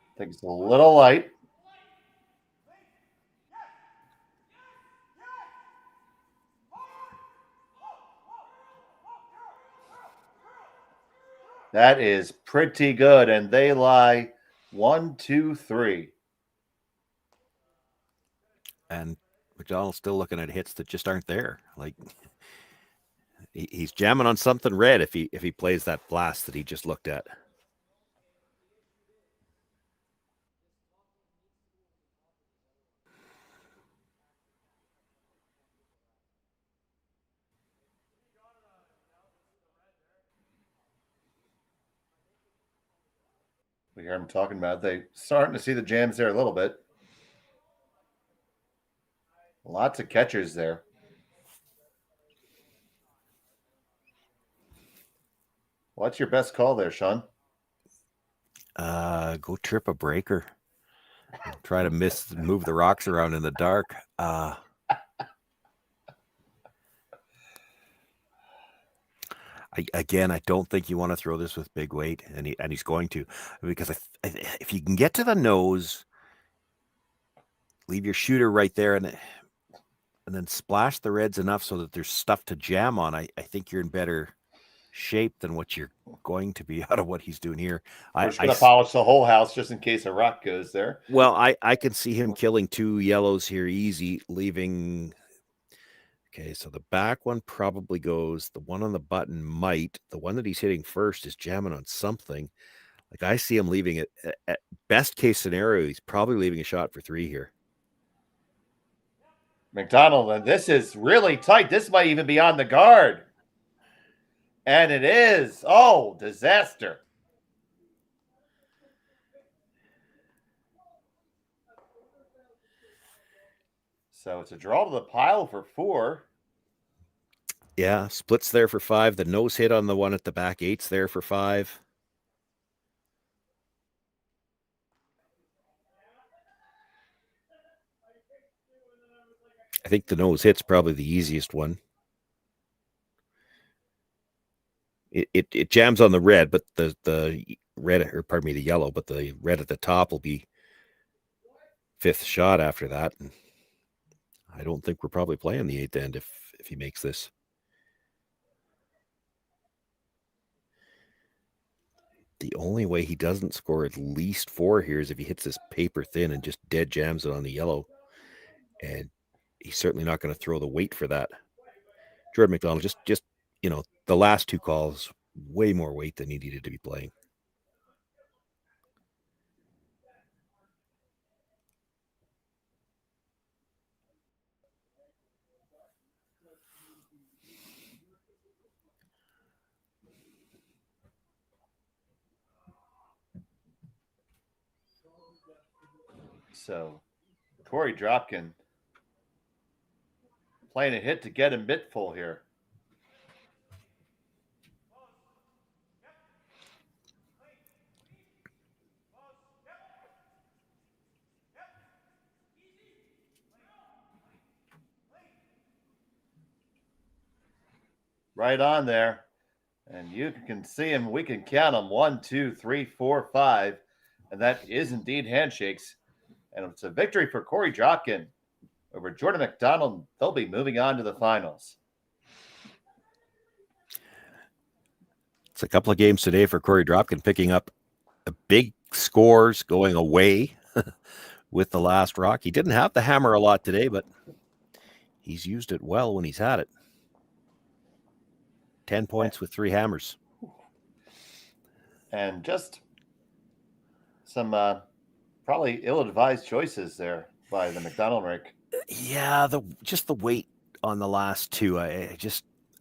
I think it's a little light. That is pretty good, and they lie 1, 2, 3. And McDonald's still looking at hits that just aren't there. Like, he's jamming on something red if he plays that blast that he just looked at. We hear him talking about it. They starting to see the jams there a little bit. Lots of catchers there. What's your best call there, Shawn? Go trip a breaker. Try to move the rocks around in the dark. I don't think you want to throw this with big weight, and he's going to, because if you can get to the nose, leave your shooter right there, and then splash the reds enough so that there's stuff to jam on. I think you're in better shape than what you're going to be out of what he's doing here. We're just going to polish the whole house just in case a rock goes there. Well, I can see him killing 2 yellows here easy, leaving. Okay, so the back one probably goes. The one on the button might. The one that he's hitting first is jamming on something. Like, I see him leaving it. At best case scenario, he's probably leaving a shot for 3 here. McDonald, and this is really tight. This might even be on the guard. And it is. Oh, disaster. So it's a draw to the pile for 4. Yeah, splits there for 5. The nose hit on the one at the back 8's there for 5. I think the nose hit's probably the easiest one. It jams on the red, but the red, or pardon me, the yellow, but the red at the top will be fifth shot after that. And I don't think we're probably playing the eighth end if he makes this. The only way he doesn't score at least 4 here is if he hits this paper thin and just dead jams it on the yellow. And he's certainly not going to throw the weight for that. Jordon McDonald, just the last 2 calls, way more weight than he needed to be playing. So Korey Dropkin playing a hit to get him bit full here. Right on there. And you can see him. We can count them 1, 2, 3, 4, 5. And that is indeed handshakes. And it's a victory for Korey Dropkin over Jordon McDonald. They'll be moving on to the finals. It's a couple of games today for Korey Dropkin, picking up big scores, going away with the last rock. He didn't have the hammer a lot today, but he's used it well when he's had it. 10 points with 3 hammers. And just some probably ill-advised choices there by the McDonald rink. Yeah, just the weight on the last 2. I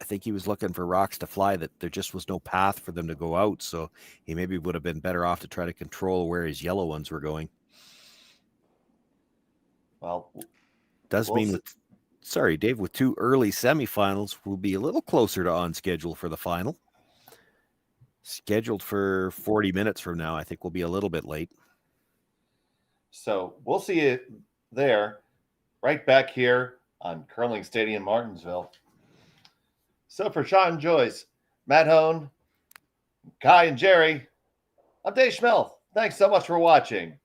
think he was looking for rocks to fly, that there just was no path for them to go out. So he maybe would have been better off to try to control where his yellow ones were going. Well, does mean Dave, with 2 early semifinals, we'll be a little closer to on schedule for the final. Scheduled for 40 minutes from now. I think we'll be a little bit late. So we'll see you there, right back here on Curling Stadium, Martensville. So for Shawn, Joyce, Matt Hone, Kai, and Jerry, I'm Dave Schmel. Thanks so much for watching.